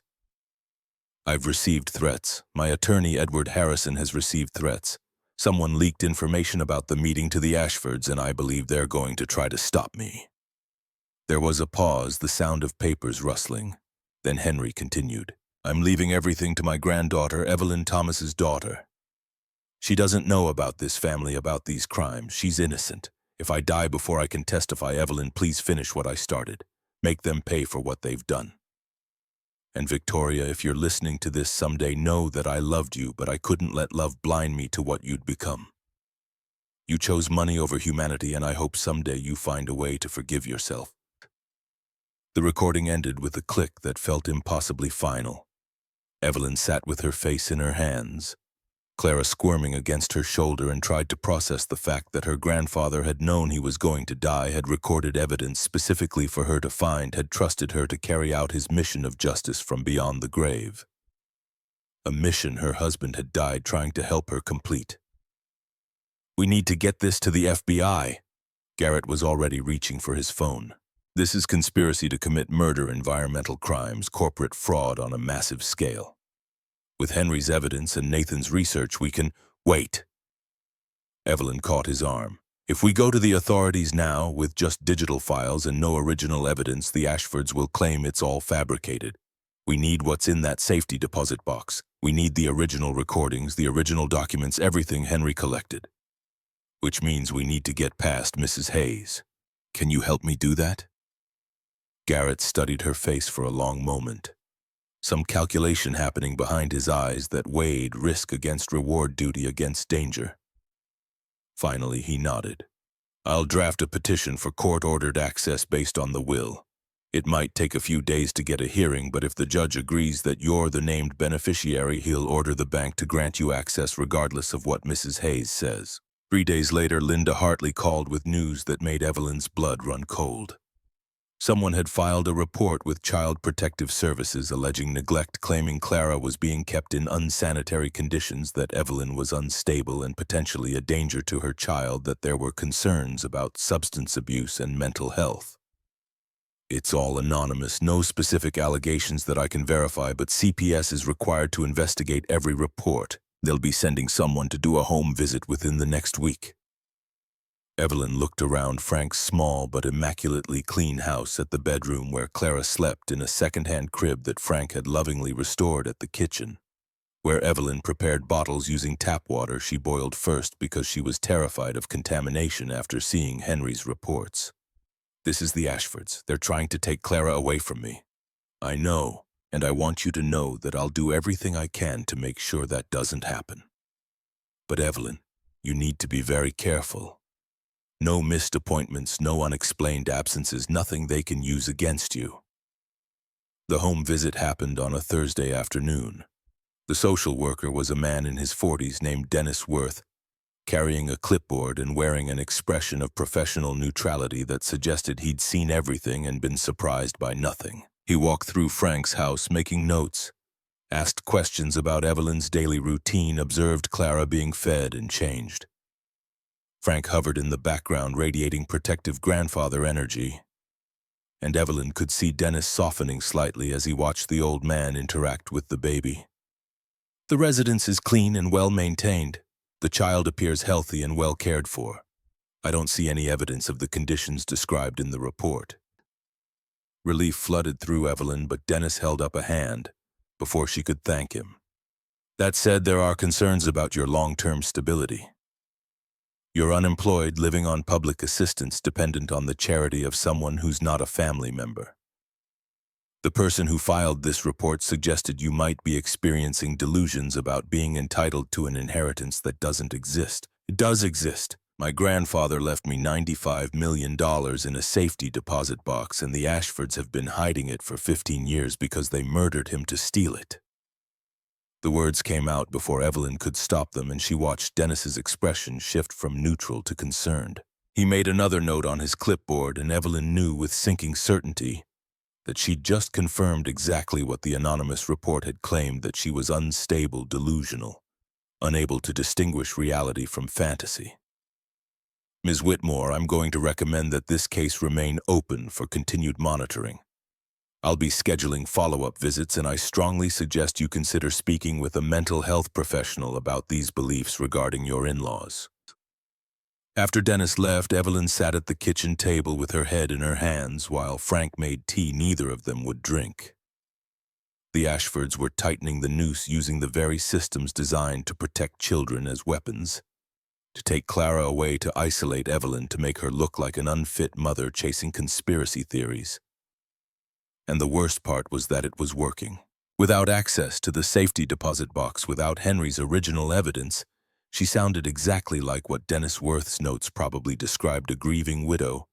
I've received threats. My attorney, Edward Harrison, has received threats. Someone leaked information about the meeting to the Ashfords, and I believe they're going to try to stop me. There was a pause, the sound of papers rustling. Then Henry continued. I'm leaving everything to my granddaughter, Evelyn Thomas's daughter. She doesn't know about this family, about these crimes. She's innocent. If I die before I can testify, Evelyn, please finish what I started. Make them pay for what they've done. And Victoria, if you're listening to this someday, know that I loved you, but I couldn't let love blind me to what you'd become. You chose money over humanity, and I hope someday you find a way to forgive yourself. The recording ended with a click that felt impossibly final. Evelyn sat with her face in her hands, Clara squirming against her shoulder, and tried to process the fact that her grandfather had known he was going to die, had recorded evidence specifically for her to find, had trusted her to carry out his mission of justice from beyond the grave. A mission her husband had died trying to help her complete. "We need to get this to the FBI." Garrett was already reaching for his phone. "This is conspiracy to commit murder, environmental crimes, corporate fraud on a massive scale. With Henry's evidence and Nathan's research, we can—" "Wait." Evelyn caught his arm. "If we go to the authorities now with just digital files and no original evidence, the Ashfords will claim it's all fabricated. We need what's in that safety deposit box. We need the original recordings, the original documents, everything Henry collected. Which means we need to get past Mrs. Hayes. Can you help me do that?" Garrett studied her face for a long moment. Some calculation happening behind his eyes that weighed risk against reward, duty against danger. Finally, he nodded. "I'll draft a petition for court-ordered access based on the will. It might take a few days to get a hearing, but if the judge agrees that you're the named beneficiary, he'll order the bank to grant you access regardless of what Mrs. Hayes says." 3 days later, Linda Hartley called with news that made Evelyn's blood run cold. Someone had filed a report with Child Protective Services alleging neglect, claiming Clara was being kept in unsanitary conditions, that Evelyn was unstable and potentially a danger to her child, that there were concerns about substance abuse and mental health. "It's all anonymous, no specific allegations that I can verify, but CPS is required to investigate every report. They'll be sending someone to do a home visit within the next week." Evelyn looked around Frank's small but immaculately clean house, at the bedroom where Clara slept in a second-hand crib that Frank had lovingly restored, at the kitchen, where Evelyn prepared bottles using tap water she boiled first because she was terrified of contamination after seeing Henry's reports. "This is the Ashfords. They're trying to take Clara away from me. I know, and I want you to know that I'll do everything I can to make sure that doesn't happen. But Evelyn, you need to be very careful. No missed appointments, no unexplained absences, nothing they can use against you." The home visit happened on a Thursday afternoon. The social worker was a man in his 40s named Dennis Worth, carrying a clipboard and wearing an expression of professional neutrality that suggested he'd seen everything and been surprised by nothing. He walked through Frank's house, making notes, asked questions about Evelyn's daily routine, observed Clara being fed and changed. Frank hovered in the background, radiating protective grandfather energy, and Evelyn could see Dennis softening slightly as he watched the old man interact with the baby. "The residence is clean and well-maintained. The child appears healthy and well cared for. I don't see any evidence of the conditions described in the report." Relief flooded through Evelyn, but Dennis held up a hand before she could thank him. "That said, there are concerns about your long-term stability. You're unemployed, living on public assistance, dependent on the charity of someone who's not a family member. The person who filed this report suggested you might be experiencing delusions about being entitled to an inheritance that doesn't exist. It does exist. My grandfather left me $95 million in a safety deposit box, and the Ashfords have been hiding it for 15 years because they murdered him to steal it." The words came out before Evelyn could stop them, and she watched Dennis's expression shift from neutral to concerned. He made another note on his clipboard, and Evelyn knew with sinking certainty that she'd just confirmed exactly what the anonymous report had claimed, that she was unstable, delusional, unable to distinguish reality from fantasy. "Ms. Whitmore, I'm going to recommend that this case remain open for continued monitoring. I'll be scheduling follow-up visits, and I strongly suggest you consider speaking with a mental health professional about these beliefs regarding your in-laws." After Dennis left, Evelyn sat at the kitchen table with her head in her hands while Frank made tea neither of them would drink. The Ashfords were tightening the noose using the very systems designed to protect children as weapons, to take Clara away, to isolate Evelyn, to make her look like an unfit mother chasing conspiracy theories. And the worst part was that it was working. Without access to the safety deposit box, without Henry's original evidence, she sounded exactly like what Dennis Worth's notes probably described: a grieving widow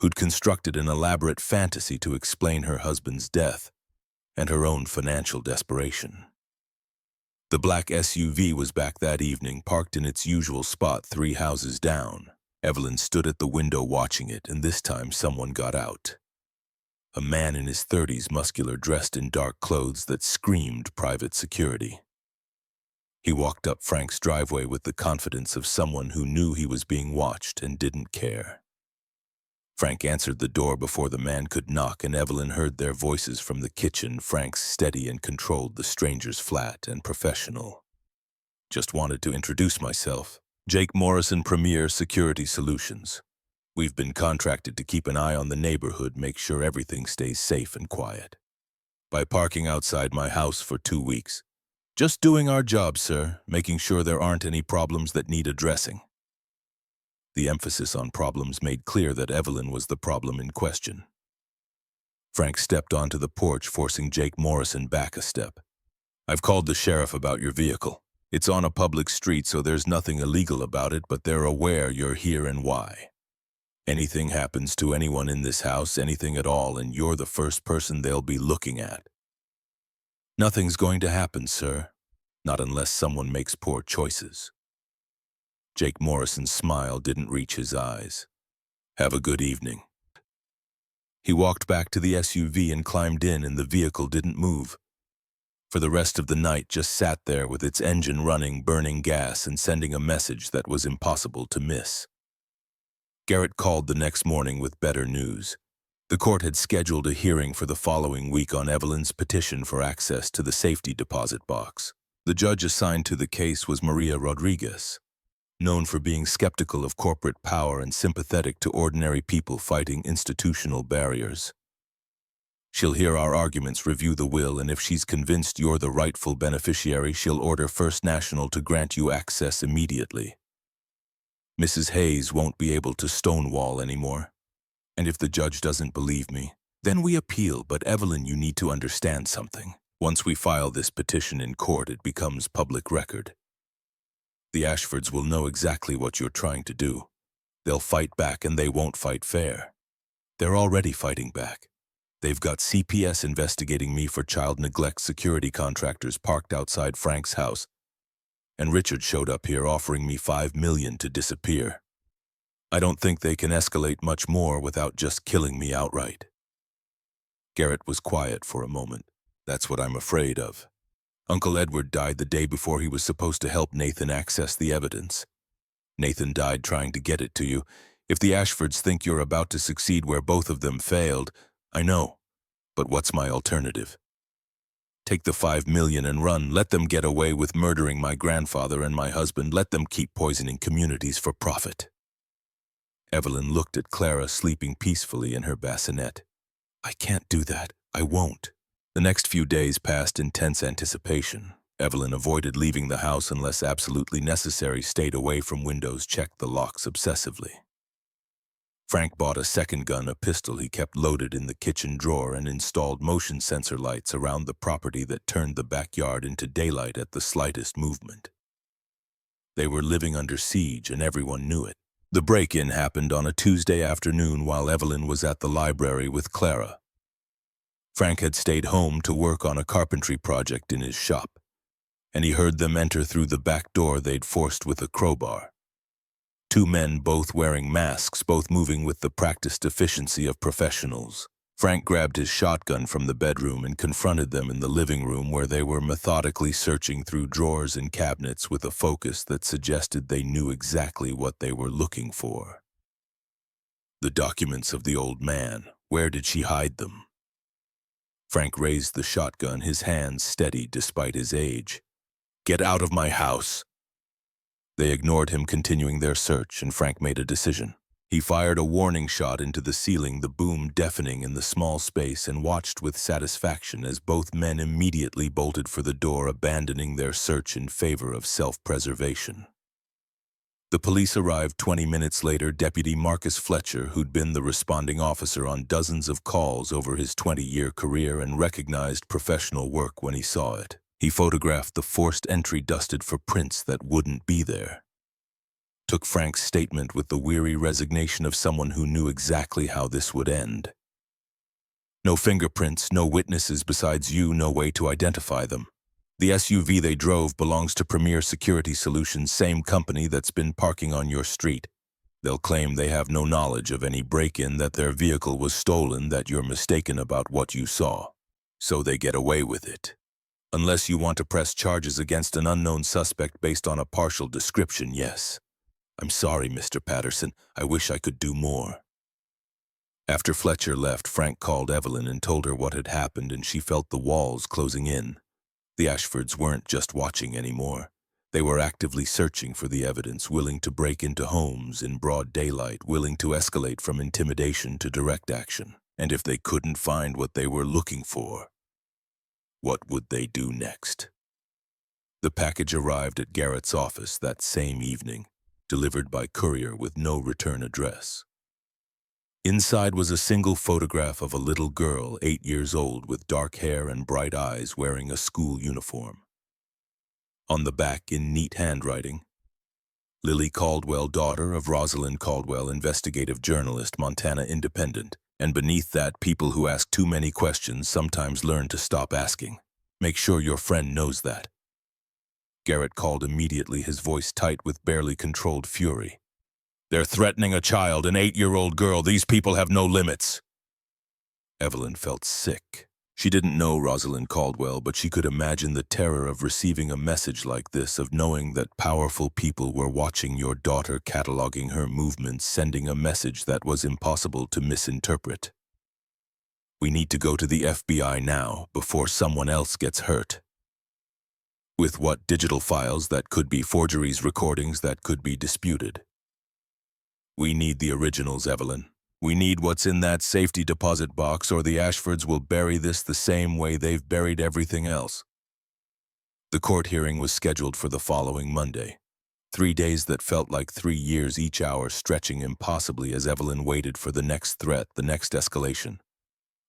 who'd constructed an elaborate fantasy to explain her husband's death and her own financial desperation. The black SUV was back that evening, parked in its usual spot 3 houses down. Evelyn stood at the window watching it, and this time someone got out. A man in his 30s, muscular, dressed in dark clothes that screamed private security. He walked up Frank's driveway with the confidence of someone who knew he was being watched and didn't care. Frank answered the door before the man could knock, and Evelyn heard their voices from the kitchen. Frank's steady and controlled, the stranger's flat and professional. "Just wanted to introduce myself. Jake Morrison, Premier Security Solutions. We've been contracted to keep an eye on the neighborhood, make sure everything stays safe and quiet. By parking outside my house for 2 weeks. Just doing our job, sir, making sure there aren't any problems that need addressing." The emphasis on problems made clear that Evelyn was the problem in question. Frank stepped onto the porch, forcing Jake Morrison back a step. "I've called the sheriff about your vehicle. It's on a public street, so there's nothing illegal about it, but they're aware you're here and why. Anything happens to anyone in this house, anything at all, and you're the first person they'll be looking at." "Nothing's going to happen, sir. Not unless someone makes poor choices." Jake Morrison's smile didn't reach his eyes. "Have a good evening." He walked back to the SUV and climbed in, and the vehicle didn't move. For the rest of the night, just sat there with its engine running, burning gas and sending a message that was impossible to miss. Garrett called the next morning with better news. The court had scheduled a hearing for the following week on Evelyn's petition for access to the safety deposit box. The judge assigned to the case was Maria Rodriguez, known for being skeptical of corporate power and sympathetic to ordinary people fighting institutional barriers. "She'll hear our arguments, review the will, and if she's convinced you're the rightful beneficiary, she'll order First National to grant you access immediately. Mrs. Hayes won't be able to stonewall anymore. And if the judge doesn't believe me, then we appeal. But Evelyn, you need to understand something. Once we file this petition in court, it becomes public record. The Ashfords will know exactly what you're trying to do. They'll fight back, and they won't fight fair. They're already fighting back. They've got CPS investigating me for child neglect, security contractors parked outside Frank's house, and Richard showed up here offering me $5 million to disappear. I don't think they can escalate much more without just killing me outright." Garrett was quiet for a moment. "That's what I'm afraid of. Uncle Edward died the day before he was supposed to help Nathan access the evidence. Nathan died trying to get it to you. If the Ashfords think you're about to succeed where both of them failed, I know, but what's my alternative? Take the $5 million and run. Let them get away with murdering my grandfather and my husband. Let them keep poisoning communities for profit." Evelyn looked at Clara, sleeping peacefully in her bassinet. "I can't do that. I won't." The next few days passed in tense anticipation. Evelyn avoided leaving the house unless absolutely necessary, stayed away from windows, checked the locks obsessively. Frank bought a second gun, a pistol he kept loaded in the kitchen drawer, and installed motion sensor lights around the property that turned the backyard into daylight at the slightest movement. They were living under siege, and everyone knew it. The break-in happened on a Tuesday afternoon while Evelyn was at the library with Clara. Frank had stayed home to work on a carpentry project in his shop, and he heard them enter through the back door they'd forced with a crowbar. 2 men, both wearing masks, both moving with the practiced efficiency of professionals. Frank grabbed his shotgun from the bedroom and confronted them in the living room, where they were methodically searching through drawers and cabinets with a focus that suggested they knew exactly what they were looking for. The documents of the old man. Where did she hide them? Frank raised the shotgun, his hands steady despite his age. "Get out of my house!" They ignored him, continuing their search, and Frank made a decision. He fired a warning shot into the ceiling, the boom deafening in the small space, and watched with satisfaction as both men immediately bolted for the door, abandoning their search in favor of self-preservation. The police arrived 20 minutes later. Deputy Marcus Fletcher, who'd been the responding officer on dozens of calls over his 20-year career and recognized professional work when he saw it. He photographed the forced entry dusted for prints that wouldn't be there. Took Frank's statement with the weary resignation of someone who knew exactly how this would end. No fingerprints, no witnesses besides you, no way to identify them. The SUV they drove belongs to Premier Security Solutions, same company that's been parking on your street. They'll claim they have no knowledge of any break-in, that their vehicle was stolen, that you're mistaken about what you saw. So they get away with it. Unless you want to press charges against an unknown suspect based on a partial description, yes. I'm sorry, Mr. Patterson. I wish I could do more. After Fletcher left, Frank called Evelyn and told her what had happened, and she felt the walls closing in. The Ashfords weren't just watching anymore. They were actively searching for the evidence, willing to break into homes in broad daylight, willing to escalate from intimidation to direct action. And if they couldn't find what they were looking for, what would they do next? The package arrived at Garrett's office that same evening, delivered by courier with no return address. Inside was a single photograph of a little girl, 8 years old, with dark hair and bright eyes, wearing a school uniform. On the back, in neat handwriting, Lily Caldwell, daughter of Rosalind Caldwell, investigative journalist, Montana Independent. And beneath that, people who ask too many questions sometimes learn to stop asking. Make sure your friend knows that. Garrett called immediately, his voice tight with barely controlled fury. They're threatening a child, an 8-year-old girl. These people have no limits. Evelyn felt sick. She didn't know Rosalind Caldwell, but she could imagine the terror of receiving a message like this, of knowing that powerful people were watching your daughter, cataloging her movements, sending a message that was impossible to misinterpret. We need to go to the FBI now, before someone else gets hurt. With what? Digital files that could be forgeries, recordings that could be disputed. We need the originals, Evelyn. We need what's in that safety deposit box, or the Ashfords will bury this the same way they've buried everything else. The court hearing was scheduled for the following Monday. 3 days that felt like 3 years, each hour stretching impossibly as Evelyn waited for the next threat, the next escalation.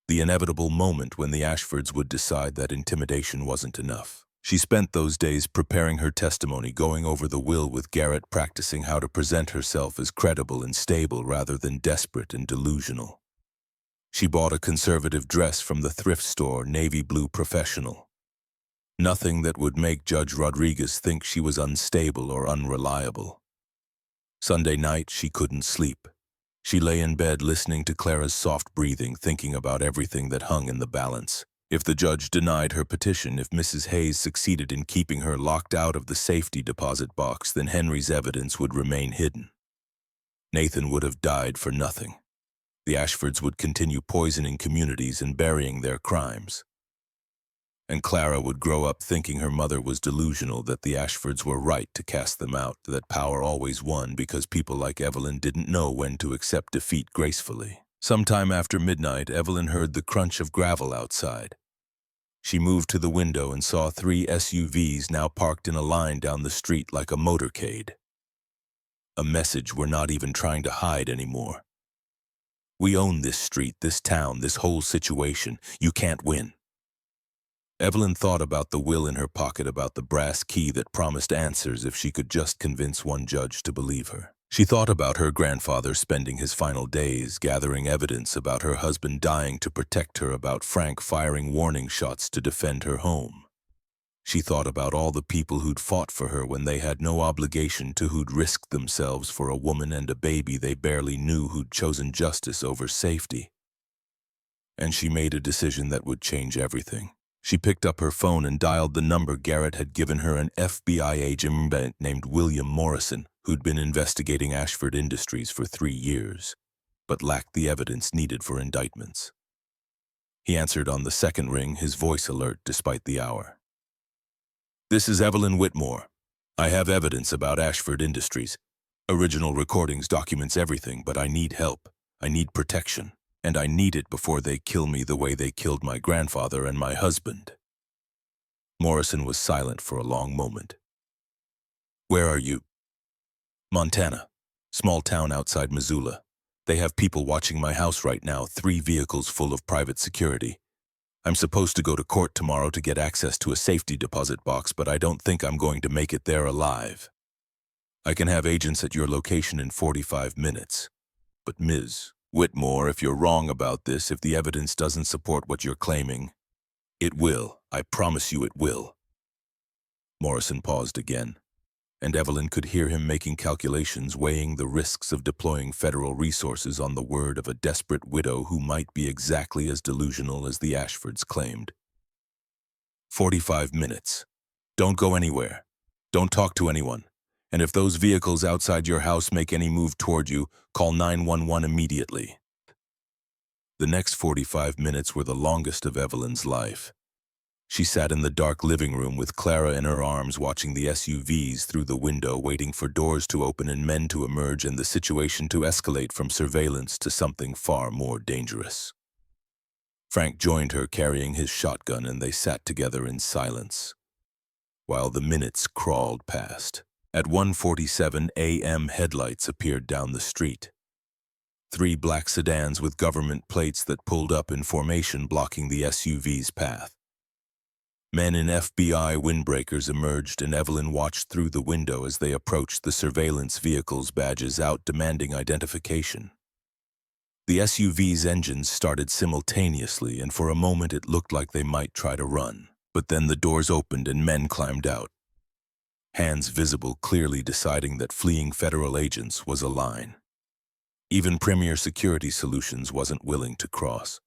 The inevitable moment when the Ashfords would decide that intimidation wasn't enough. She spent those days preparing her testimony, going over the will with Garrett, practicing how to present herself as credible and stable rather than desperate and delusional. She bought a conservative dress from the thrift store, navy blue professional. Nothing that would make Judge Rodriguez think she was unstable or unreliable. Sunday night, she couldn't sleep. She lay in bed listening to Clara's soft breathing, thinking about everything that hung in the balance. If the judge denied her petition, if Mrs. Hayes succeeded in keeping her locked out of the safety deposit box, then Henry's evidence would remain hidden. Nathan would have died for nothing. The Ashfords would continue poisoning communities and burying their crimes. And Clara would grow up thinking her mother was delusional, that the Ashfords were right to cast them out, that power always won because people like Evelyn didn't know when to accept defeat gracefully. Sometime after midnight, Evelyn heard the crunch of gravel outside. She moved to the window and saw 3 SUVs now parked in a line down the street like a motorcade. A message we're not even trying to hide anymore. We own this street, this town, this whole situation. You can't win. Evelyn thought about the will in her pocket, about the brass key that promised answers if she could just convince one judge to believe her. She thought about her grandfather spending his final days gathering evidence, about her husband dying to protect her, about Frank firing warning shots to defend her home. She thought about all the people who'd fought for her when they had no obligation to, who'd risked themselves for a woman and a baby they barely knew, who'd chosen justice over safety. And she made a decision that would change everything. She picked up her phone and dialed the number Garrett had given her, an FBI agent named William Morrison, who'd been investigating Ashford Industries for 3 years, but lacked the evidence needed for indictments. He answered on the second ring, his voice alert despite the hour. This is Evelyn Whitmore. I have evidence about Ashford Industries. Original recordings, documents, everything, but I need help. I need protection. And I need it before they kill me the way they killed my grandfather and my husband. Morrison was silent for a long moment. Where are you? Montana. Small town outside Missoula. They have people watching my house right now, 3 vehicles full of private security. I'm supposed to go to court tomorrow to get access to a safety deposit box, but I don't think I'm going to make it there alive. I can have agents at your location in 45 minutes. But Ms. Whitmore, if you're wrong about this, if the evidence doesn't support what you're claiming, it will. I promise you it will. Morrison paused again, and Evelyn could hear him making calculations, weighing the risks of deploying federal resources on the word of a desperate widow who might be exactly as delusional as the Ashfords claimed. 45 minutes. Don't go anywhere. Don't talk to anyone. And if those vehicles outside your house make any move toward you, call 911 immediately. The next 45 minutes were the longest of Evelyn's life. She sat in the dark living room with Clara in her arms, watching the SUVs through the window, waiting for doors to open and men to emerge and the situation to escalate from surveillance to something far more dangerous. Frank joined her carrying his shotgun, and they sat together in silence, while the minutes crawled past. At 1:47 a.m., headlights appeared down the street. 3 black sedans with government plates that pulled up in formation, blocking the SUV's path. Men in FBI windbreakers emerged, and Evelyn watched through the window as they approached the surveillance vehicles, badges out, demanding identification. The SUV's engines started simultaneously, and for a moment it looked like they might try to run. But then the doors opened and men climbed out, hands visible, clearly deciding that fleeing federal agents was a line. Even Premier Security Solutions wasn't willing to cross.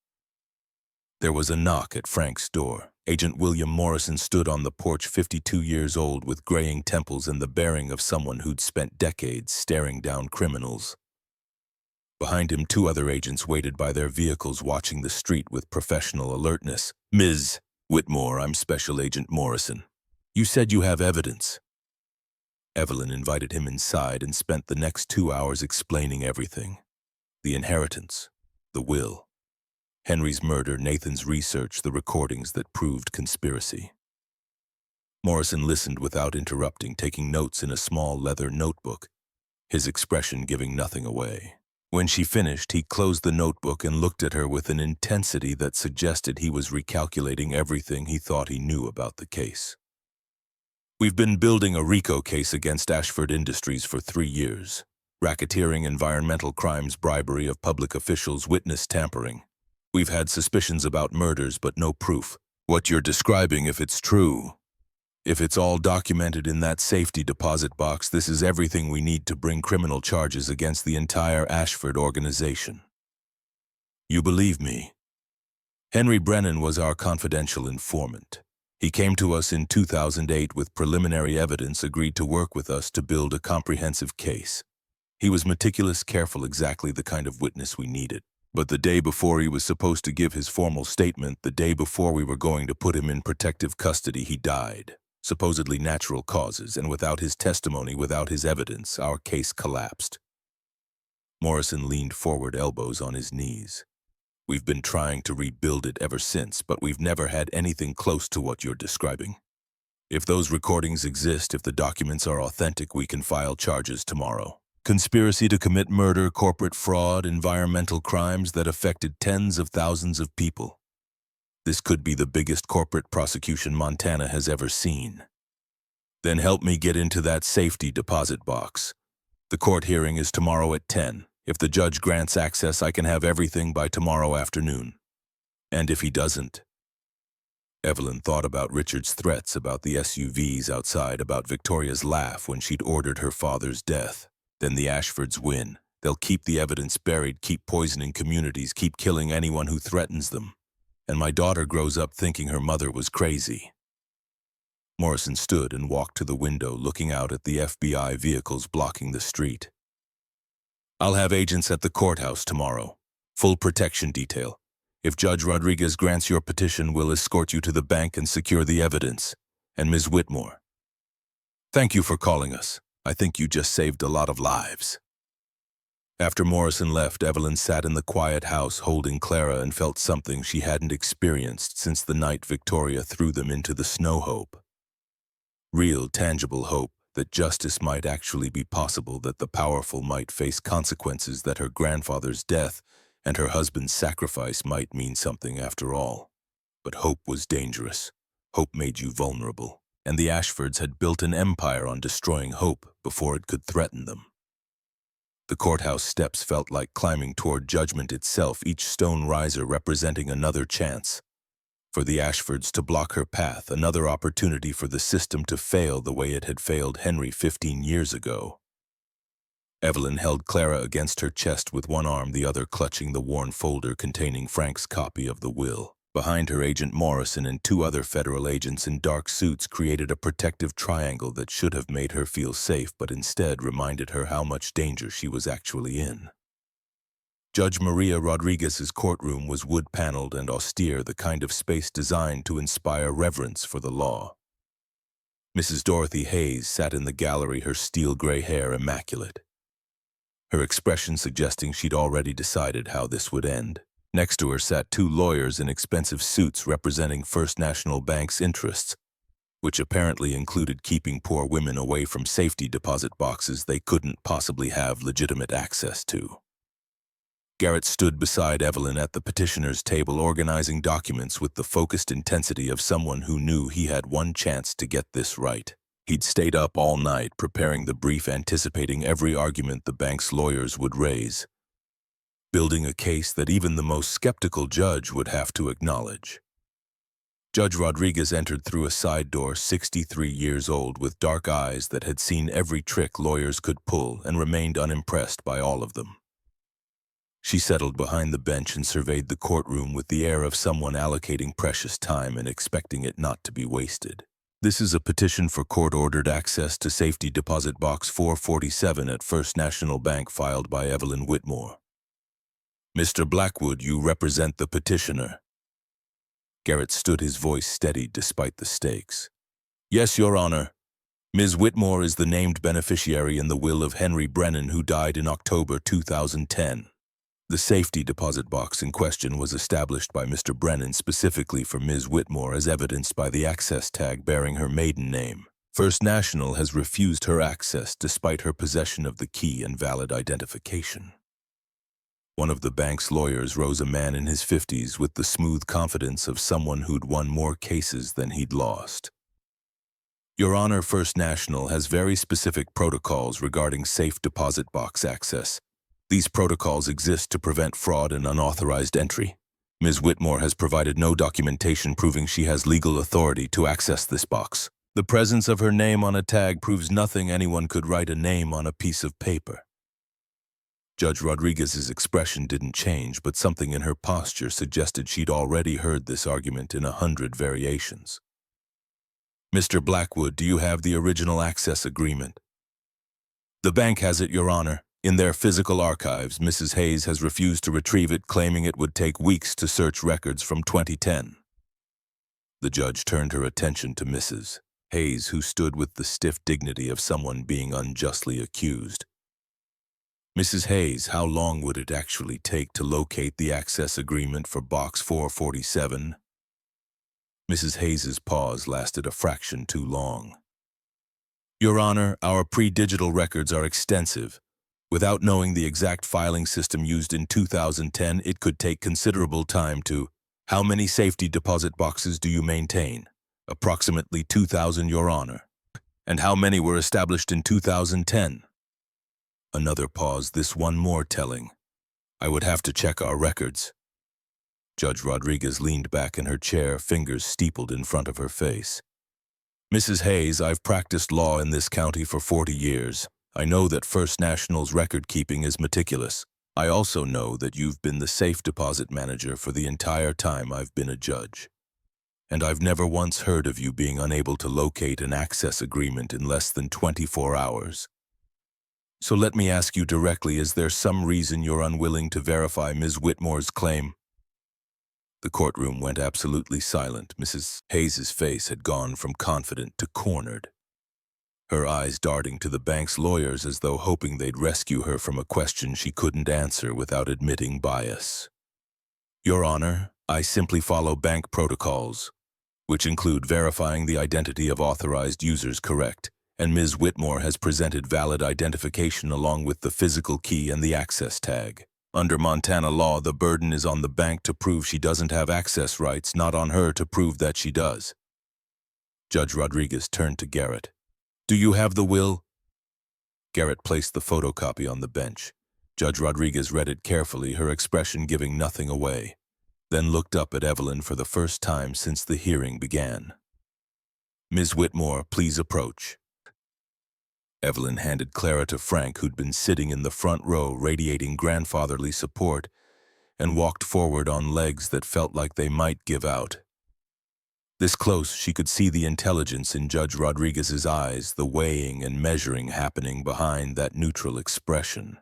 There was a knock at Frank's door. Agent William Morrison stood on the porch, 52 years old, with graying temples and the bearing of someone who'd spent decades staring down criminals. Behind him, 2 other agents waited by their vehicles, watching the street with professional alertness. Ms. Whitmore, I'm Special Agent Morrison. You said you have evidence. Evelyn invited him inside and spent the next 2 hours explaining everything. The inheritance, the will, Henry's murder, Nathan's research, the recordings that proved conspiracy. Morrison listened without interrupting, taking notes in a small leather notebook, his expression giving nothing away. When she finished, he closed the notebook and looked at her with an intensity that suggested he was recalculating everything he thought he knew about the case. We've been building a RICO case against Ashford Industries for 3 years. Racketeering, environmental crimes, bribery of public officials, witness tampering. We've had suspicions about murders, but no proof. What you're describing, if it's true, if it's all documented in that safety deposit box, this is everything we need to bring criminal charges against the entire Ashford organization. You believe me? Henry Brennan was our confidential informant. He came to us in 2008 with preliminary evidence, agreed to work with us to build a comprehensive case. He was meticulous, careful, exactly the kind of witness we needed. But the day before he was supposed to give his formal statement, the day before we were going to put him in protective custody, he died. Supposedly natural causes, and without his testimony, without his evidence, our case collapsed. Morrison leaned forward, elbows on his knees. We've been trying to rebuild it ever since, but we've never had anything close to what you're describing. If those recordings exist, if the documents are authentic, we can file charges tomorrow. Conspiracy to commit murder, corporate fraud, environmental crimes that affected tens of thousands of people. This could be the biggest corporate prosecution Montana has ever seen. Then help me get into that safety deposit box. The court hearing is tomorrow at 10. If the judge grants access, I can have everything by tomorrow afternoon. And if he doesn't? Evelyn thought about Richard's threats, about the SUVs outside, about Victoria's laugh when she'd ordered her father's death. Then the Ashfords win. They'll keep the evidence buried, keep poisoning communities, keep killing anyone who threatens them. And my daughter grows up thinking her mother was crazy. Morrison stood and walked to the window, looking out at the FBI vehicles blocking the street. I'll have agents at the courthouse tomorrow. Full protection detail. If Judge Rodriguez grants your petition, we'll escort you to the bank and secure the evidence. And Ms. Whitmore, thank you for calling us. I think you just saved a lot of lives. After Morrison left, Evelyn sat in the quiet house holding Clara and felt something she hadn't experienced since the night Victoria threw them into the snow. Hope. Real, tangible hope, that justice might actually be possible, that the powerful might face consequences, that her grandfather's death and her husband's sacrifice might mean something after all. But hope was dangerous. Hope made you vulnerable, and the Ashfords had built an empire on destroying hope before it could threaten them. The courthouse steps felt like climbing toward judgment itself, each stone riser representing another chance for the Ashfords to block her path, another opportunity for the system to fail the way it had failed Henry 15 years ago. Evelyn held Clara against her chest with one arm, the other clutching the worn folder containing Frank's copy of the will. Behind her, Agent Morrison and two other federal agents in dark suits created a protective triangle that should have made her feel safe, but instead reminded her how much danger she was actually in. Judge Maria Rodriguez's courtroom was wood-paneled and austere, the kind of space designed to inspire reverence for the law. Mrs. Dorothy Hayes sat in the gallery, her steel-gray hair immaculate, her expression suggesting she'd already decided how this would end. Next to her sat two lawyers in expensive suits representing First National Bank's interests, which apparently included keeping poor women away from safety deposit boxes they couldn't possibly have legitimate access to. Garrett stood beside Evelyn at the petitioner's table, organizing documents with the focused intensity of someone who knew he had one chance to get this right. He'd stayed up all night preparing the brief, anticipating every argument the bank's lawyers would raise, building a case that even the most skeptical judge would have to acknowledge. Judge Rodriguez entered through a side door, 63 years old, with dark eyes that had seen every trick lawyers could pull and remained unimpressed by all of them. She settled behind the bench and surveyed the courtroom with the air of someone allocating precious time and expecting it not to be wasted. This is a petition for court-ordered access to safety deposit box 447 at First National Bank, filed by Evelyn Whitmore. Mr. Blackwood, you represent the petitioner. Garrett stood, his voice steady despite the stakes. Yes, Your Honor. Ms. Whitmore is the named beneficiary in the will of Henry Brennan, who died in October 2010. The safety deposit box in question was established by Mr. Brennan specifically for Ms. Whitmore, as evidenced by the access tag bearing her maiden name. First National has refused her access despite her possession of the key and valid identification. One of the bank's lawyers rose, a man in his 50s with the smooth confidence of someone who'd won more cases than he'd lost. Your Honor, First National has very specific protocols regarding safe deposit box access. These protocols exist to prevent fraud and unauthorized entry. Ms. Whitmore has provided no documentation proving she has legal authority to access this box. The presence of her name on a tag proves nothing. Anyone could write a name on a piece of paper. Judge Rodriguez's expression didn't change, but something in her posture suggested she'd already heard this argument in 100 variations. Mr. Blackwood, do you have the original access agreement? The bank has it, Your Honor. In their physical archives, Mrs. Hayes has refused to retrieve it, claiming it would take weeks to search records from 2010. The judge turned her attention to Mrs. Hayes, who stood with the stiff dignity of someone being unjustly accused. Mrs. Hayes, how long would it actually take to locate the access agreement for box 447? Mrs. Hayes's pause lasted a fraction too long. Your Honor, our pre-digital records are extensive. Without knowing the exact filing system used in 2010, it could take considerable time to... How many safety deposit boxes do you maintain? Approximately 2,000, Your Honor. And how many were established in 2010? Another pause, this one more telling. I would have to check our records. Judge Rodriguez leaned back in her chair, fingers steepled in front of her face. Mrs. Hayes, I've practiced law in this county for 40 years. I know that First National's record-keeping is meticulous. I also know that you've been the safe deposit manager for the entire time I've been a judge. And I've never once heard of you being unable to locate an access agreement in less than 24 hours. So let me ask you directly, is there some reason you're unwilling to verify Ms. Whitmore's claim? The courtroom went absolutely silent. Mrs. Hayes's face had gone from confident to cornered, her eyes darting to the bank's lawyers as though hoping they'd rescue her from a question she couldn't answer without admitting bias. Your Honor, I simply follow bank protocols, which include verifying the identity of authorized users, correct, and Ms. Whitmore has presented valid identification along with the physical key and the access tag. Under Montana law, the burden is on the bank to prove she doesn't have access rights, not on her to prove that she does. Judge Rodriguez turned to Garrett. Do you have the will? Garrett placed the photocopy on the bench. Judge Rodriguez read it carefully, her expression giving nothing away, then looked up at Evelyn for the first time since the hearing began. Ms. Whitmore, please approach. Evelyn handed Clara to Frank, who'd been sitting in the front row radiating grandfatherly support, and walked forward on legs that felt like they might give out. This close, she could see the intelligence in Judge Rodriguez's eyes, the weighing and measuring happening behind that neutral expression.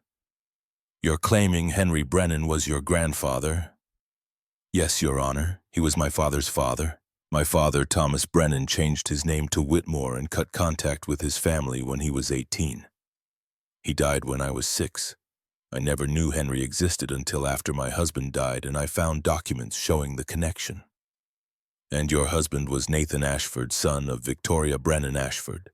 You're claiming Henry Brennan was your grandfather? Yes, Your Honor. He was my father's father. My father, Thomas Brennan, changed his name to Whitmore and cut contact with his family when he was 18. He died when I was 6. I never knew Henry existed until after my husband died, and I found documents showing the connection. And your husband was Nathan Ashford, son of Victoria Brennan Ashford.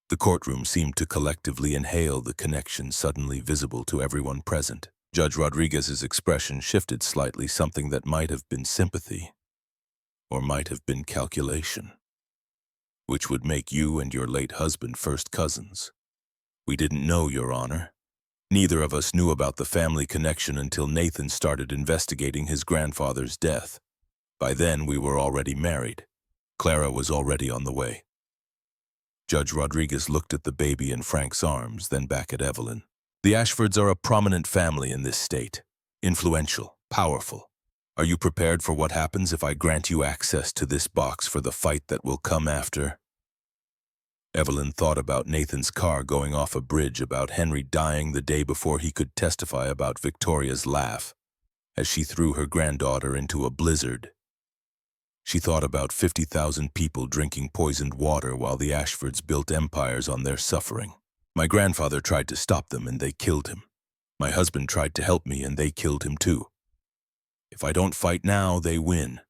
The courtroom seemed to collectively inhale the connection suddenly visible to everyone present. Judge Rodriguez's expression shifted slightly, something that might have been sympathy, or might have been calculation, which would make you and your late husband first cousins. We didn't know, Your Honor. Neither of us knew about the family connection until Nathan started investigating his grandfather's death. By then, we were already married. Clara was already on the way. Judge Rodriguez looked at the baby in Frank's arms, then back at Evelyn. The Ashfords are a prominent family in this state. Influential, powerful. Are you prepared for what happens if I grant you access to this box for the fight that will come after? Evelyn thought about Nathan's car going off a bridge, about Henry dying the day before he could testify, about Victoria's laugh as she threw her granddaughter into a blizzard. She thought about 50,000 people drinking poisoned water while the Ashfords built empires on their suffering. My grandfather tried to stop them and they killed him. My husband tried to help me and they killed him too. If I don't fight now, they win.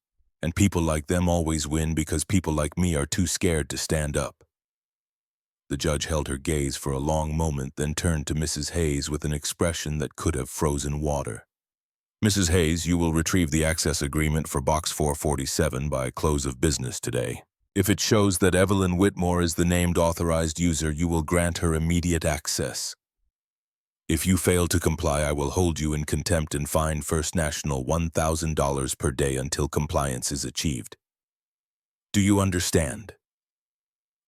And people like them always win because people like me are too scared to stand up. The judge held her gaze for a long moment, then turned to Mrs. Hayes with an expression that could have frozen water. Mrs. Hayes, you will retrieve the access agreement for Box 447 by close of business today. If it shows that Evelyn Whitmore is the named authorized user, you will grant her immediate access. If you fail to comply, I will hold you in contempt and fine First National $1,000 per day until compliance is achieved. Do you understand?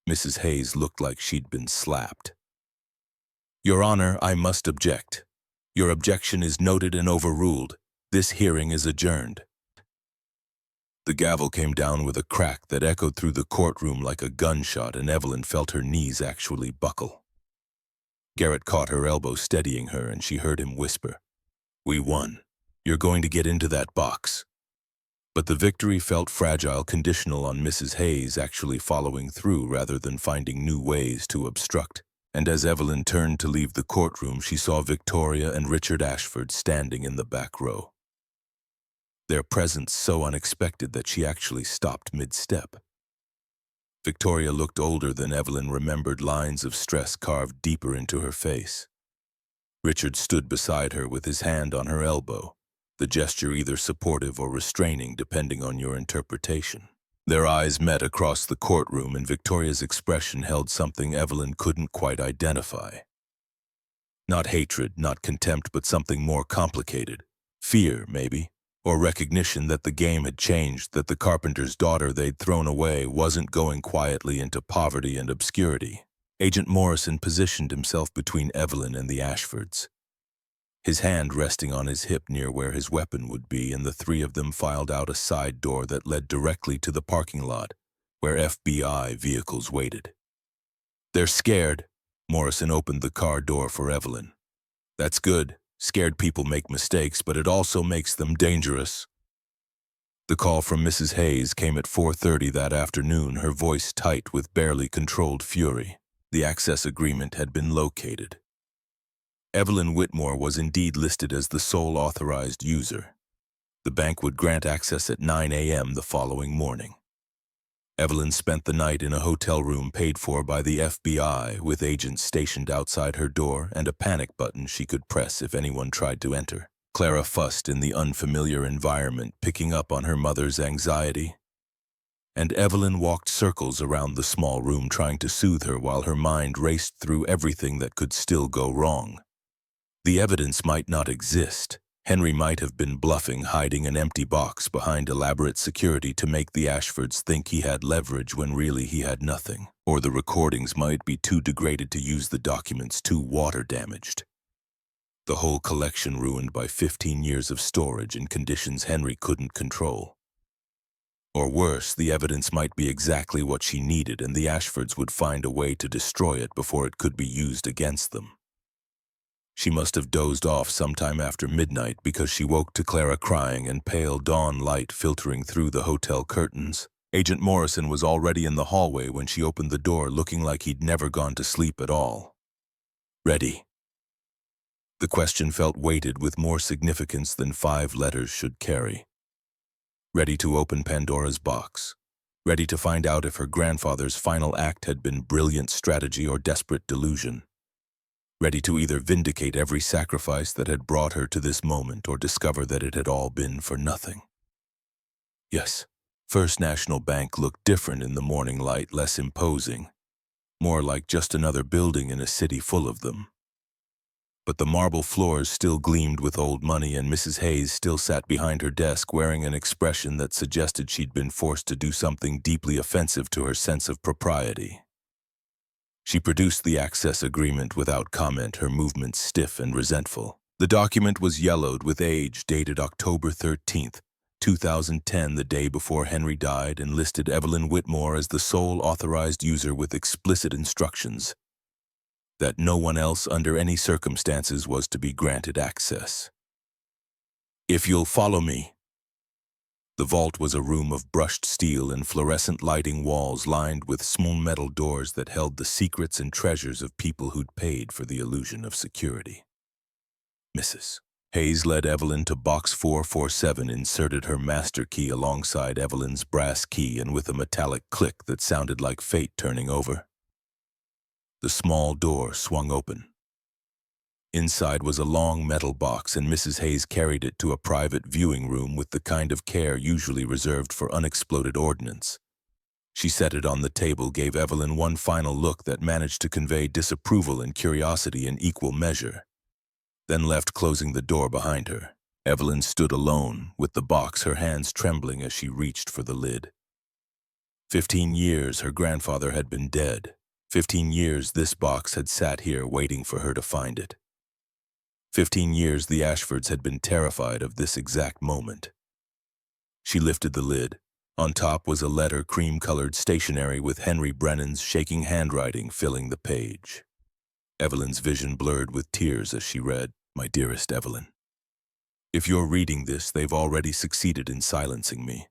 Mrs. Hayes looked like she'd been slapped. Your Honor, I must object. Your objection is noted and overruled. This hearing is adjourned. The gavel came down with a crack that echoed through the courtroom like a gunshot, and Evelyn felt her knees actually buckle. Garrett caught her elbow, steadying her, and she heard him whisper, "We won. You're going to get into that box." But the victory felt fragile, conditional on Mrs. Hayes actually following through rather than finding new ways to obstruct. And as Evelyn turned to leave the courtroom, she saw Victoria and Richard Ashford standing in the back row. Their presence so unexpected that she actually stopped mid-step. Victoria looked older than Evelyn remembered, lines of stress carved deeper into her face. Richard stood beside her with his hand on her elbow, the gesture either supportive or restraining depending on your interpretation. Their eyes met across the courtroom, and Victoria's expression held something Evelyn couldn't quite identify. Not hatred, not contempt, but something more complicated. Fear, maybe. Or recognition that the game had changed, that the carpenter's daughter they'd thrown away wasn't going quietly into poverty and obscurity. Agent Morrison positioned himself between Evelyn and the Ashfords, his hand resting on his hip near where his weapon would be, and the three of them filed out a side door that led directly to the parking lot, where FBI vehicles waited. They're scared. Morrison opened the car door for Evelyn. That's good. Scared people make mistakes, but it also makes them dangerous. The call from Mrs. Hayes came at 4:30 that afternoon, her voice tight with barely controlled fury. The access agreement had been located. Evelyn Whitmore was indeed listed as the sole authorized user. The bank would grant access at 9 a.m. the following morning. Evelyn spent the night in a hotel room paid for by the FBI, with agents stationed outside her door and a panic button she could press if anyone tried to enter. Clara fussed in the unfamiliar environment, picking up on her mother's anxiety. And Evelyn walked circles around the small room trying to soothe her while her mind raced through everything that could still go wrong. The evidence might not exist. Henry might have been bluffing, hiding an empty box behind elaborate security to make the Ashfords think he had leverage when really he had nothing. Or the recordings might be too degraded to use, the documents too water-damaged. The whole collection ruined by 15 years of storage in conditions Henry couldn't control. Or worse, the evidence might be exactly what she needed and the Ashfords would find a way to destroy it before it could be used against them. She must have dozed off sometime after midnight because she woke to Clara crying and pale dawn light filtering through the hotel curtains. Agent Morrison was already in the hallway when she opened the door, looking like he'd never gone to sleep at all. "Ready?" The question felt weighted with more significance than 5 letters should carry. Ready to open Pandora's box. Ready to find out if her grandfather's final act had been brilliant strategy or desperate delusion. Ready to either vindicate every sacrifice that had brought her to this moment or discover that it had all been for nothing. Yes, First National Bank looked different in the morning light, less imposing, more like just another building in a city full of them. But the marble floors still gleamed with old money, and Mrs. Hayes still sat behind her desk wearing an expression that suggested she'd been forced to do something deeply offensive to her sense of propriety. She produced the access agreement without comment, her movements stiff and resentful. The document was yellowed with age, dated October 13th, 2010, the day before Henry died, and listed Evelyn Whitmore as the sole authorized user with explicit instructions that no one else under any circumstances was to be granted access. "If you'll follow me." The vault was a room of brushed steel and fluorescent lighting walls lined with small metal doors that held the secrets and treasures of people who'd paid for the illusion of security. Mrs. Hayes led Evelyn to box 447, inserted her master key alongside Evelyn's brass key, and with a metallic click that sounded like fate turning over, the small door swung open. Inside was a long metal box, and Mrs. Hayes carried it to a private viewing room with the kind of care usually reserved for unexploded ordnance. She set it on the table, gave Evelyn one final look that managed to convey disapproval and curiosity in equal measure, then left, closing the door behind her. Evelyn stood alone, with the box, her hands trembling as she reached for the lid. 15 years her grandfather had been dead. 15 years this box had sat here waiting for her to find it. 15 years the Ashfords had been terrified of this exact moment. She lifted the lid. On top was a letter, cream-colored stationery with Henry Brennan's shaking handwriting filling the page. Evelyn's vision blurred with tears as she read, "My dearest Evelyn, if you're reading this, they've already succeeded in silencing me.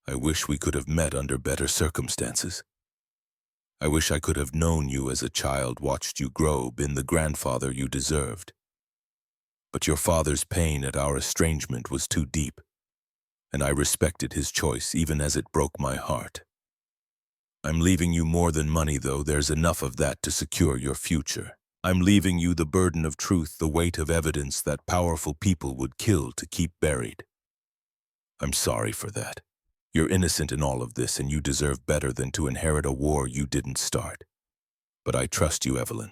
I wish we could have met under better circumstances. I wish I could have known you as a child, watched you grow, been the grandfather you deserved. But your father's pain at our estrangement was too deep, and I respected his choice even as it broke my heart. I'm leaving you more than money, though. There's enough of that to secure your future. I'm leaving you the burden of truth, the weight of evidence that powerful people would kill to keep buried. I'm sorry for that. You're innocent in all of this, and you deserve better than to inherit a war you didn't start. But I trust you, Evelyn.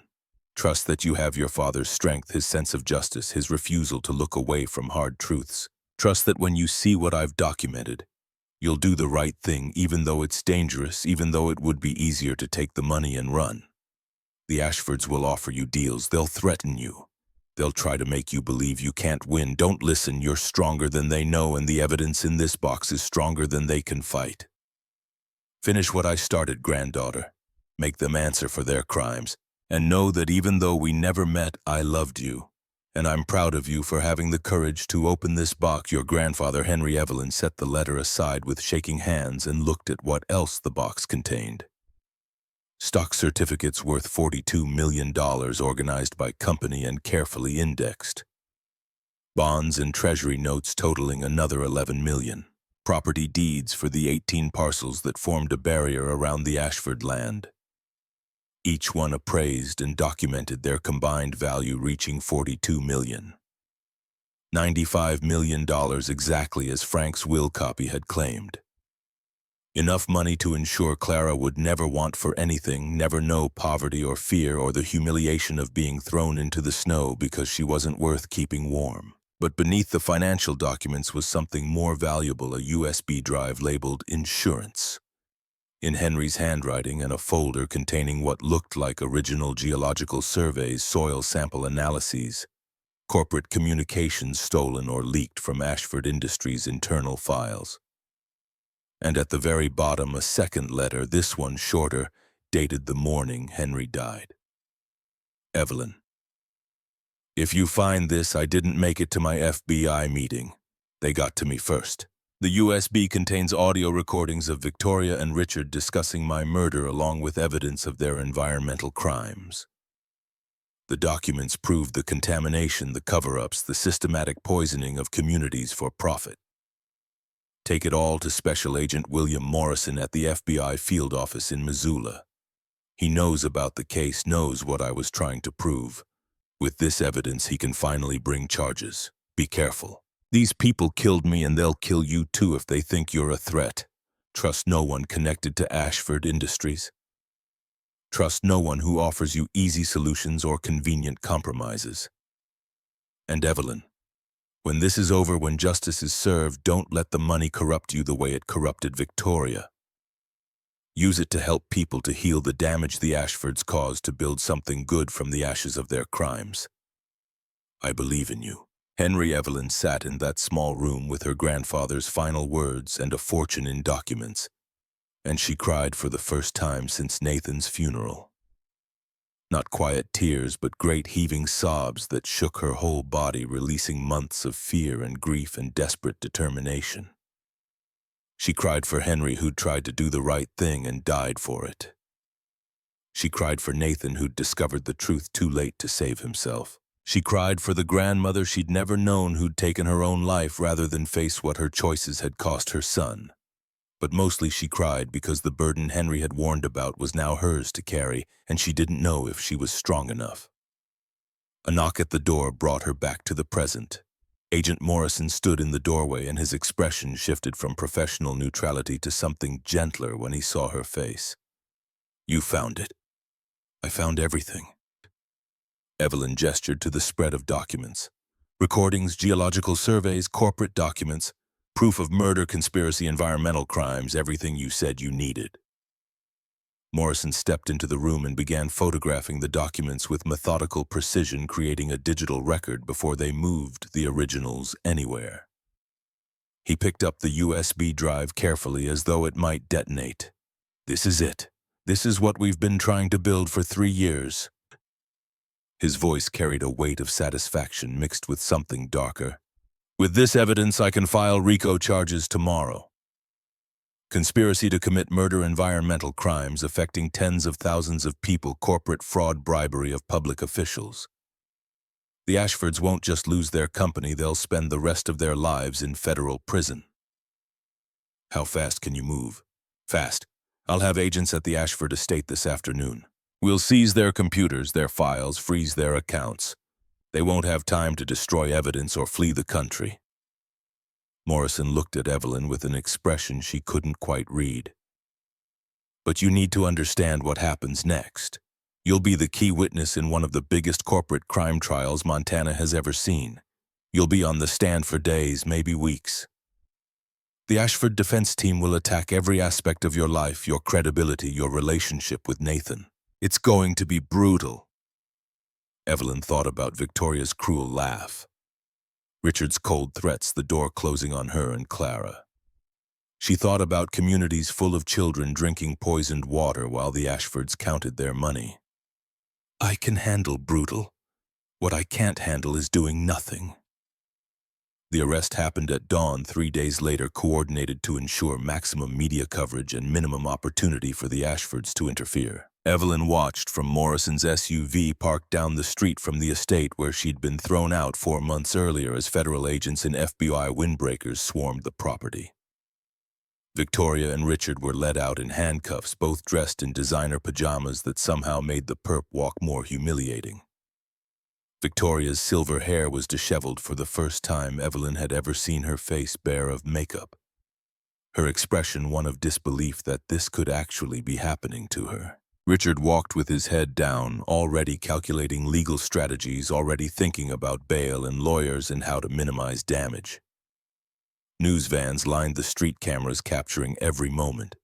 Trust that you have your father's strength, his sense of justice, his refusal to look away from hard truths. Trust that when you see what I've documented, you'll do the right thing, even though it's dangerous, even though it would be easier to take the money and run. The Ashfords will offer you deals. They'll threaten you. They'll try to make you believe you can't win. Don't listen. You're stronger than they know, and the evidence in this box is stronger than they can fight. Finish what I started, granddaughter. Make them answer for their crimes. And know that even though we never met, I loved you. And I'm proud of you for having the courage to open this box." Your grandfather, Henry. Evelyn set the letter aside with shaking hands and looked at what else the box contained. Stock certificates worth $42 million organized by company and carefully indexed. Bonds and treasury notes totaling another $11 million. property deeds for the 18 parcels that formed a barrier around the Ashford land. Each one appraised and documented, their combined value reaching $42 million. $95 million exactly as Frank's will copy had claimed. Enough money to ensure Clara would never want for anything, never know poverty or fear or the humiliation of being thrown into the snow because she wasn't worth keeping warm. But beneath the financial documents was something more valuable, a USB drive labeled insurance. In Henry's handwriting, and a folder containing what looked like original geological surveys, soil sample analyses, corporate communications stolen or leaked from Ashford Industries' internal files. And at the very bottom, a second letter, this one shorter, dated the morning Henry died. Evelyn. If you find this, I didn't make it to my FBI meeting. They got to me first. The USB contains audio recordings of Victoria and Richard discussing my murder along with evidence of their environmental crimes. The documents proved the contamination, the cover-ups, the systematic poisoning of communities for profit. Take it all to Special Agent William Morrison at the FBI field office in Missoula. He knows about the case, knows what I was trying to prove. With this evidence, he can finally bring charges. Be careful. These people killed me, and they'll kill you too if they think you're a threat. Trust no one connected to Ashford Industries. Trust no one who offers you easy solutions or convenient compromises. And Evelyn, when this is over, when justice is served, don't let the money corrupt you the way it corrupted Victoria. Use it to help people, to heal the damage the Ashfords caused, to build something good from the ashes of their crimes. I believe in you. Henry. Evelyn sat in that small room with her grandfather's final words and a fortune in documents, and she cried for the first time since Nathan's funeral. Not quiet tears, but great heaving sobs that shook her whole body, releasing months of fear and grief and desperate determination. She cried for Henry, who'd tried to do the right thing and died for it. She cried for Nathan, who'd discovered the truth too late to save himself. She cried for the grandmother she'd never known, who'd taken her own life rather than face what her choices had cost her son. But mostly she cried because the burden Henry had warned about was now hers to carry, and she didn't know if she was strong enough. A knock at the door brought her back to the present. Agent Morrison stood in the doorway, and his expression shifted from professional neutrality to something gentler when he saw her face. You found it. I found everything. Evelyn gestured to the spread of documents. Recordings, geological surveys, corporate documents, proof of murder, conspiracy, environmental crimes, everything you said you needed. Morrison stepped into the room and began photographing the documents with methodical precision, creating a digital record before they moved the originals anywhere. He picked up the USB drive carefully, as though it might detonate. This is it. This is what we've been trying to build for 3 years. His voice carried a weight of satisfaction mixed with something darker. With this evidence, I can file RICO charges tomorrow. Conspiracy to commit murder, environmental crimes affecting tens of thousands of people, corporate fraud, bribery of public officials. The Ashfords won't just lose their company, they'll spend the rest of their lives in federal prison. How fast can you move? Fast. I'll have agents at the Ashford estate this afternoon. We'll seize their computers, their files, freeze their accounts. They won't have time to destroy evidence or flee the country. Morrison looked at Evelyn with an expression she couldn't quite read. But you need to understand what happens next. You'll be the key witness in one of the biggest corporate crime trials Montana has ever seen. You'll be on the stand for days, maybe weeks. The Ashford defense team will attack every aspect of your life, your credibility, your relationship with Nathan. It's going to be brutal. Evelyn thought about Victoria's cruel laugh. Richard's cold threats, the door closing on her and Clara. She thought about communities full of children drinking poisoned water while the Ashfords counted their money. I can handle brutal. What I can't handle is doing nothing. The arrest happened at dawn 3 days later, coordinated to ensure maximum media coverage and minimum opportunity for the Ashfords to interfere. Evelyn watched from Morrison's SUV parked down the street from the estate where she'd been thrown out 4 months earlier as federal agents and FBI windbreakers swarmed the property. Victoria and Richard were led out in handcuffs, both dressed in designer pajamas that somehow made the perp walk more humiliating. Victoria's silver hair was disheveled for the first time Evelyn had ever seen her face bare of makeup, her expression one of disbelief that this could actually be happening to her. Richard walked with his head down, already calculating legal strategies, already thinking about bail and lawyers and how to minimize damage. News vans lined the street cameras, capturing every moment.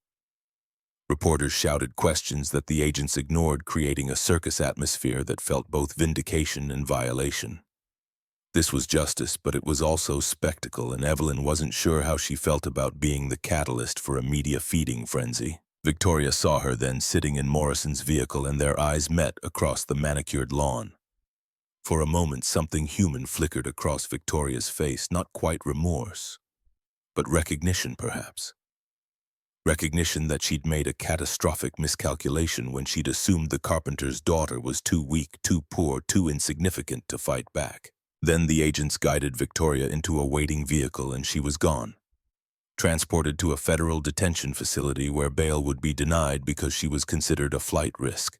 Reporters shouted questions that the agents ignored, creating a circus atmosphere that felt both vindication and violation. This was justice, but it was also spectacle, and Evelyn wasn't sure how she felt about being the catalyst for a media feeding frenzy. Victoria saw her then sitting in Morrison's vehicle, and their eyes met across the manicured lawn. For a moment, something human flickered across Victoria's face, not quite remorse, but recognition perhaps. Recognition that she'd made a catastrophic miscalculation when she'd assumed the carpenter's daughter was too weak, too poor, too insignificant to fight back. Then the agents guided Victoria into a waiting vehicle and she was gone. Transported to a federal detention facility where bail would be denied because she was considered a flight risk.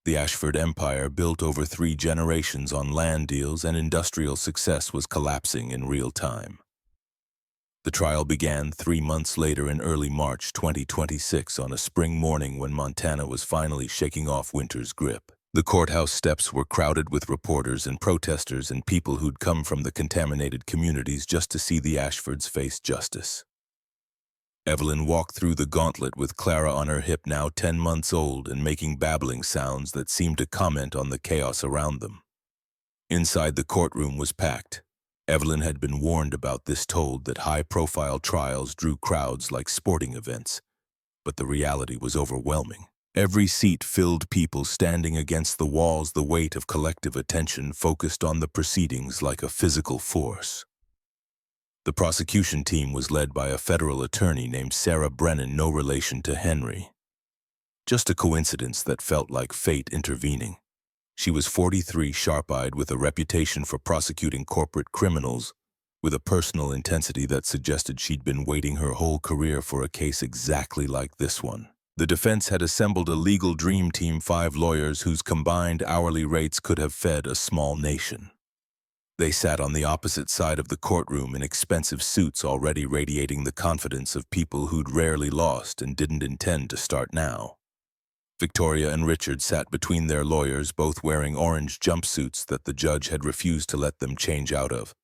The Ashford empire, built over 3 generations on land deals and industrial success, was collapsing in real time. The trial began 3 months later in early March 2026 on a spring morning when Montana was finally shaking off winter's grip. The courthouse steps were crowded with reporters and protesters and people who'd come from the contaminated communities just to see the Ashfords face justice. Evelyn walked through the gauntlet with Clara on her hip, now 10 months old, and making babbling sounds that seemed to comment on the chaos around them. Inside, the courtroom was packed. Evelyn had been warned about this, told that high-profile trials drew crowds like sporting events, but the reality was overwhelming. Every seat filled, people standing against the walls, the weight of collective attention focused on the proceedings like a physical force. The prosecution team was led by a federal attorney named Sarah Brennan, no relation to Henry. Just a coincidence that felt like fate intervening. She was 43, sharp-eyed, with a reputation for prosecuting corporate criminals, with a personal intensity that suggested she'd been waiting her whole career for a case exactly like this one. The defense had assembled a legal dream team, 5 lawyers whose combined hourly rates could have fed a small nation. They sat on the opposite side of the courtroom in expensive suits, already radiating the confidence of people who'd rarely lost and didn't intend to start now. Victoria and Richard sat between their lawyers, both wearing orange jumpsuits that the judge had refused to let them change out of,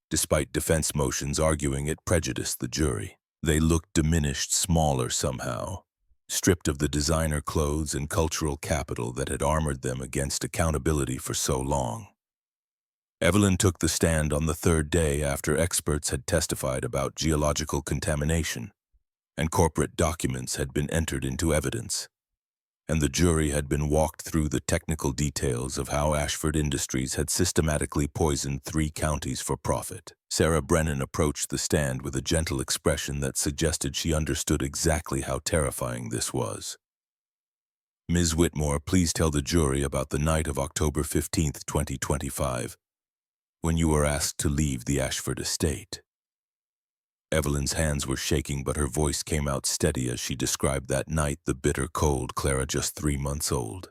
despite defense motions arguing it prejudiced the jury. They looked diminished, smaller somehow, stripped of the designer clothes and cultural capital that had armored them against accountability for so long. Evelyn took the stand on the 3rd day after experts had testified about geological contamination, and corporate documents had been entered into evidence, and the jury had been walked through the technical details of how Ashford Industries had systematically poisoned 3 counties for profit. Sarah Brennan approached the stand with a gentle expression that suggested she understood exactly how terrifying this was. "Ms. Whitmore, please tell the jury about the night of October 15th, 2025, when you were asked to leave the Ashford estate." Evelyn's hands were shaking, but her voice came out steady as she described that night, the bitter cold, Clara just 3 months old.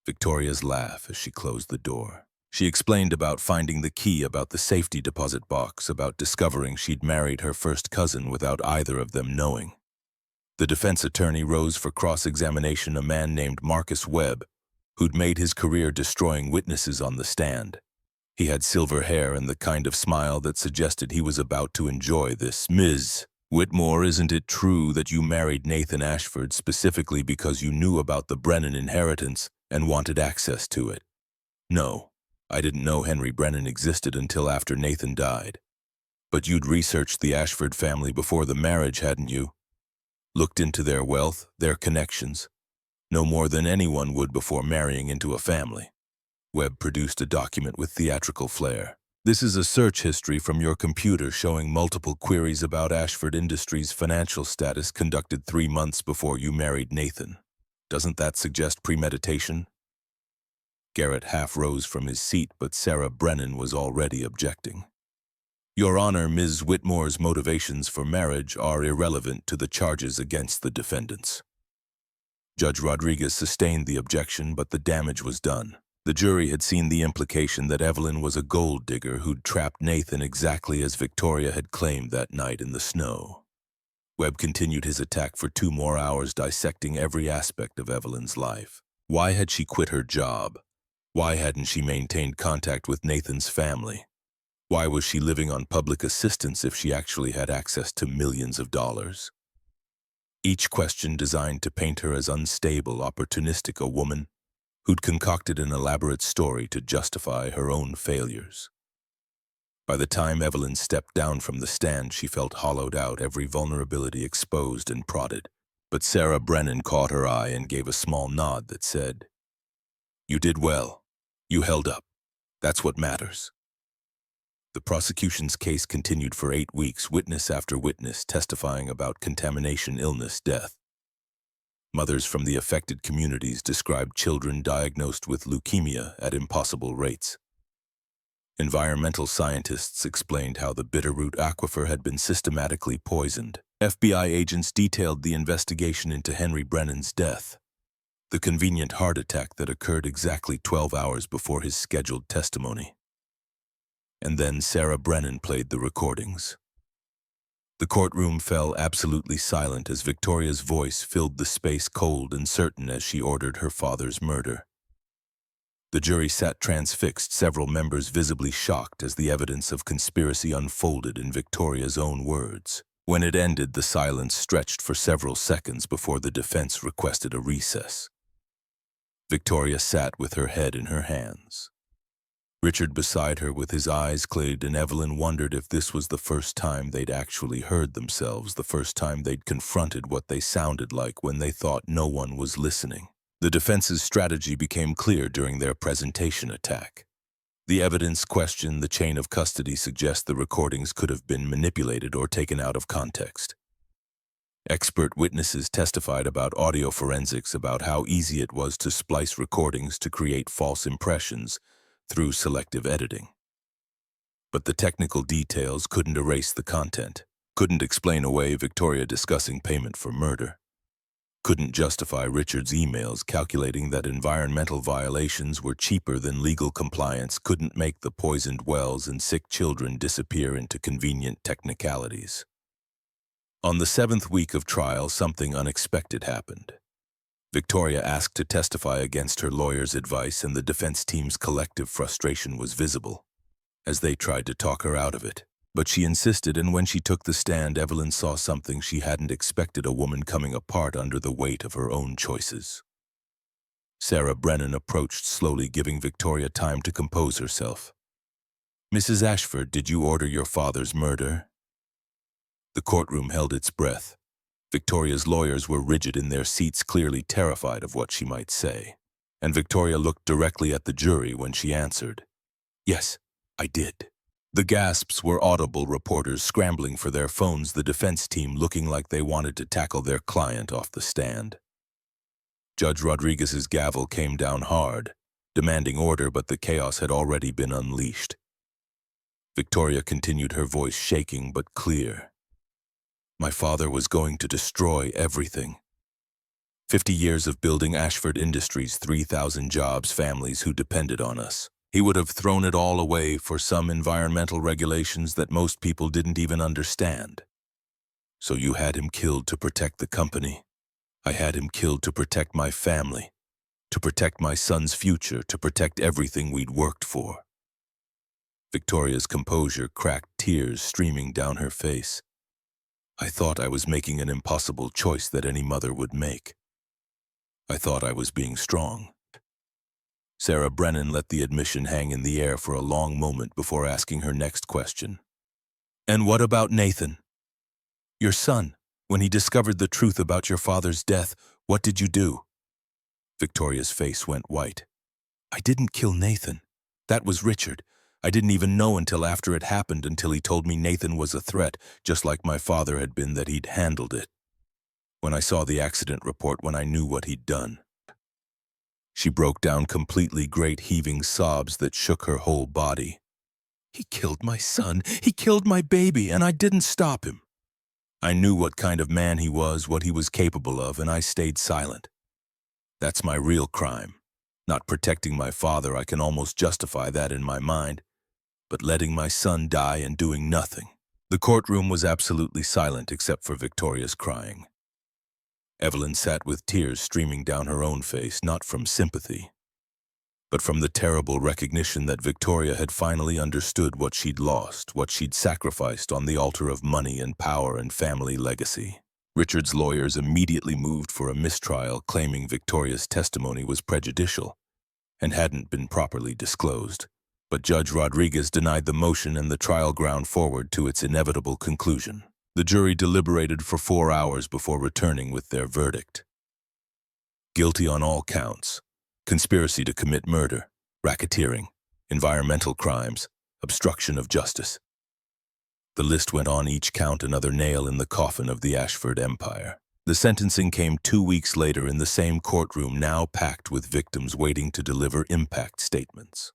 Victoria's laugh as she closed the door. She explained about finding the key, about the safety deposit box, about discovering she'd married her first cousin without either of them knowing. The defense attorney rose for cross-examination, a man named Marcus Webb, who'd made his career destroying witnesses on the stand. He had silver hair and the kind of smile that suggested he was about to enjoy this. "Ms. Whitmore, isn't it true that you married Nathan Ashford specifically because you knew about the Brennan inheritance and wanted access to it?" "No, I didn't know Henry Brennan existed until after Nathan died." "But you'd researched the Ashford family before the marriage, hadn't you? Looked into their wealth, their connections, no more than anyone would before marrying into a family." Webb produced a document with theatrical flair. "This is a search history from your computer showing multiple queries about Ashford Industries' financial status conducted 3 months before you married Nathan. Doesn't that suggest premeditation?" Garrett half rose from his seat, but Sarah Brennan was already objecting. Your Honor, Ms. Whitmore's motivations for marriage are irrelevant to the charges against the defendants. Judge Rodriguez sustained the objection, but the damage was done. The jury had seen the implication that Evelyn was a gold digger who'd trapped Nathan exactly as Victoria had claimed that night in the snow. Webb continued his attack for 2 more hours, dissecting every aspect of Evelyn's life. Why had she quit her job? Why hadn't she maintained contact with Nathan's family? Why was she living on public assistance if she actually had access to millions of dollars? Each question designed to paint her as unstable, opportunistic a woman who'd concocted an elaborate story to justify her own failures. By the time Evelyn stepped down from the stand, she felt hollowed out, every vulnerability exposed and prodded. But Sarah Brennan caught her eye and gave a small nod that said, "You did well. You held up. That's what matters." The prosecution's case continued for 8 weeks, witness after witness testifying about contamination, illness, death. Mothers from the affected communities described children diagnosed with leukemia at impossible rates. Environmental scientists explained how the Bitterroot Aquifer had been systematically poisoned. FBI agents detailed the investigation into Henry Brennan's death, the convenient heart attack that occurred exactly 12 hours before his scheduled testimony. And then Sarah Brennan played the recordings. The courtroom fell absolutely silent as Victoria's voice filled the space, cold and certain, as she ordered her father's murder. The jury sat transfixed, several members visibly shocked as the evidence of conspiracy unfolded in Victoria's own words. When it ended, the silence stretched for several seconds before the defense requested a recess. Victoria sat with her head in her hands. Richard beside her with his eyes closed, and Evelyn wondered if this was the first time they'd actually heard themselves, the first time they'd confronted what they sounded like when they thought no one was listening. The defense's strategy became clear during their presentation attack. The evidence questioned the chain of custody, suggests the recordings could have been manipulated or taken out of context. Expert witnesses testified about audio forensics, about how easy it was to splice recordings to create false impressions through selective editing. But the technical details couldn't erase the content, couldn't explain away Victoria discussing payment for murder, couldn't justify Richard's emails calculating that environmental violations were cheaper than legal compliance, couldn't make the poisoned wells and sick children disappear into convenient technicalities. On the 7th week of trial, something unexpected happened. Victoria asked to testify against her lawyer's advice, and the defense team's collective frustration was visible as they tried to talk her out of it. But she insisted, and when she took the stand, Evelyn saw something she hadn't expected: a woman coming apart under the weight of her own choices. Sarah Brennan approached slowly, giving Victoria time to compose herself. "Mrs. Ashford, did you order your father's murder?" The courtroom held its breath. Victoria's lawyers were rigid in their seats, clearly terrified of what she might say. And Victoria looked directly at the jury when she answered, "Yes, I did." The gasps were audible, reporters scrambling for their phones, the defense team looking like they wanted to tackle their client off the stand. Judge Rodriguez's gavel came down hard, demanding order, but the chaos had already been unleashed. Victoria continued, her voice shaking but clear. "My father was going to destroy everything. 50 years of building Ashford Industries, 3,000 jobs, families who depended on us. He would have thrown it all away for some environmental regulations that most people didn't even understand. So you had him killed to protect the company. I had him killed to protect my family, to protect my son's future, to protect everything we'd worked for." Victoria's composure cracked, tears streaming down her face. "I thought I was making an impossible choice that any mother would make. I thought I was being strong." Sarah Brennan let the admission hang in the air for a long moment before asking her next question. "And what about Nathan? Your son, when he discovered the truth about your father's death, what did you do?" Victoria's face went white. "I didn't kill Nathan. That was Richard. I didn't even know until after it happened, until he told me Nathan was a threat, just like my father had been, that he'd handled it. When I saw the accident report, when I knew what he'd done." She broke down completely, great heaving sobs that shook her whole body. He killed my son. He killed my baby, and I didn't stop him. I knew what kind of man he was, what he was capable of, and I stayed silent. That's my real crime. Not protecting my father, I can almost justify that in my mind, but letting my son die and doing nothing. The courtroom was absolutely silent except for Victoria's crying. Evelyn sat with tears streaming down her own face, not from sympathy, but from the terrible recognition that Victoria had finally understood what she'd lost, what she'd sacrificed on the altar of money and power and family legacy. Richard's lawyers immediately moved for a mistrial, claiming Victoria's testimony was prejudicial and hadn't been properly disclosed. But Judge Rodriguez denied the motion and the trial ground forward to its inevitable conclusion. The jury deliberated for 4 hours before returning with their verdict. Guilty on all counts: conspiracy to commit murder, racketeering, environmental crimes, obstruction of justice. The list went on, each count another nail in the coffin of the Ashford empire. The sentencing came 2 weeks later in the same courtroom, now packed with victims waiting to deliver impact statements.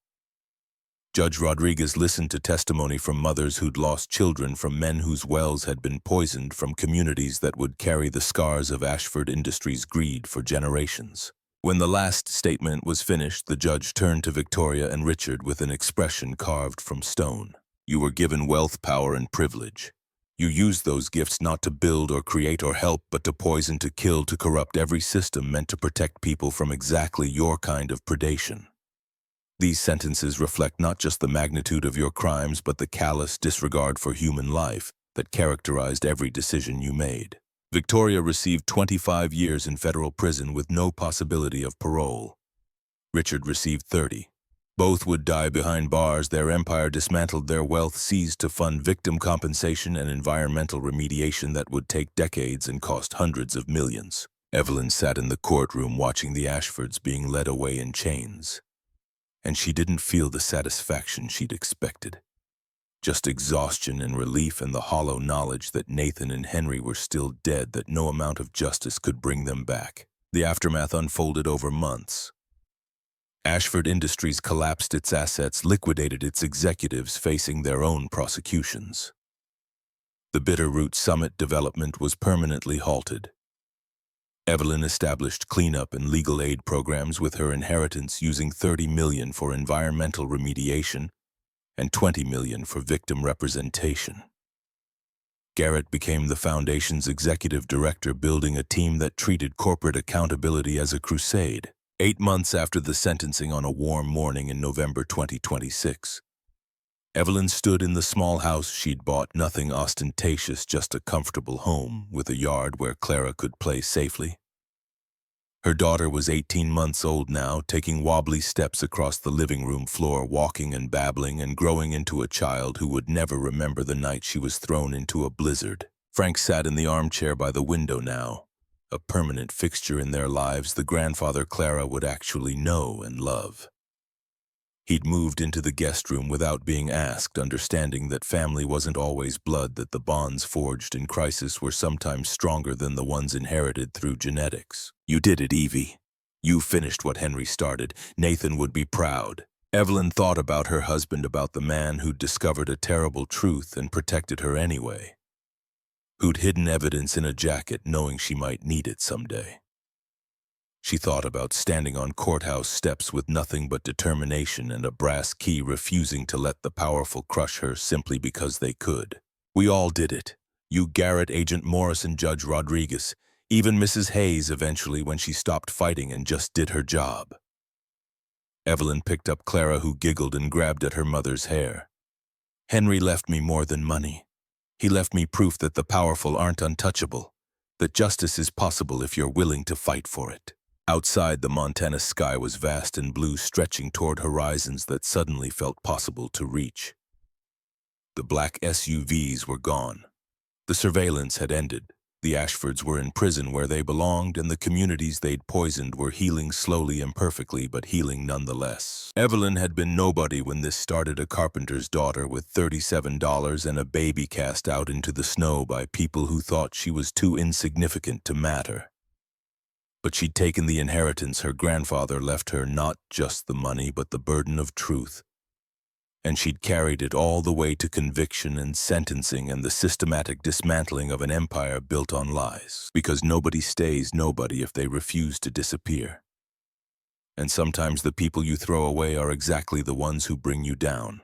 Judge Rodriguez listened to testimony from mothers who'd lost children, from men whose wells had been poisoned, from communities that would carry the scars of Ashford Industries' greed for generations. When the last statement was finished, the judge turned to Victoria and Richard with an expression carved from stone. You were given wealth, power, and privilege. You used those gifts not to build or create or help, but to poison, to kill, to corrupt every system meant to protect people from exactly your kind of predation. These sentences reflect not just the magnitude of your crimes, but the callous disregard for human life that characterized every decision you made. Victoria received 25 years in federal prison with no possibility of parole. Richard received 30. Both would die behind bars, their empire dismantled, their wealth seized to fund victim compensation and environmental remediation that would take decades and cost hundreds of millions. Evelyn sat in the courtroom watching the Ashfords being led away in chains, and she didn't feel the satisfaction she'd expected. Just exhaustion and relief, and the hollow knowledge that Nathan and Henry were still dead, that no amount of justice could bring them back. The aftermath unfolded over months. Ashford Industries collapsed its assets, liquidated its executives, facing their own prosecutions. The Bitterroot Summit development was permanently halted. Evelyn established cleanup and legal aid programs with her inheritance, using $30 million for environmental remediation and $20 million for victim representation. Garrett became the foundation's executive director, building a team that treated corporate accountability as a crusade. 8 months after the sentencing, on a warm morning in November 2026, Evelyn stood in the small house she'd bought, nothing ostentatious, just a comfortable home with a yard where Clara could play safely. Her daughter was 18 months old now, taking wobbly steps across the living room floor, walking and babbling and growing into a child who would never remember the night she was thrown into a blizzard. Frank sat in the armchair by the window now, a permanent fixture in their lives, the grandfather Clara would actually know and love. He'd moved into the guest room without being asked, understanding that family wasn't always blood, that the bonds forged in crisis were sometimes stronger than the ones inherited through genetics. You did it, Evie. You finished what Henry started. Nathan would be proud. Evelyn thought about her husband, about the man who'd discovered a terrible truth and protected her anyway, who'd hidden evidence in a jacket knowing she might need it someday. She thought about standing on courthouse steps with nothing but determination and a brass key, refusing to let the powerful crush her simply because they could. We all did it. You, Garrett, Agent Morris, and Judge Rodriguez, even Mrs. Hayes eventually, when she stopped fighting and just did her job. Evelyn picked up Clara, who giggled and grabbed at her mother's hair. Henry left me more than money. He left me proof that the powerful aren't untouchable, that justice is possible if you're willing to fight for it. Outside, the Montana sky was vast and blue, stretching toward horizons that suddenly felt possible to reach. The black SUVs were gone. The surveillance had ended. The Ashfords were in prison where they belonged, and the communities they'd poisoned were healing slowly, imperfectly, but healing nonetheless. Evelyn had been nobody when this started, a carpenter's daughter with $37 and a baby cast out into the snow by people who thought she was too insignificant to matter. But she'd taken the inheritance her grandfather left her, not just the money, but the burden of truth. And she'd carried it all the way to conviction and sentencing and the systematic dismantling of an empire built on lies. Because nobody stays nobody if they refuse to disappear. And sometimes the people you throw away are exactly the ones who bring you down.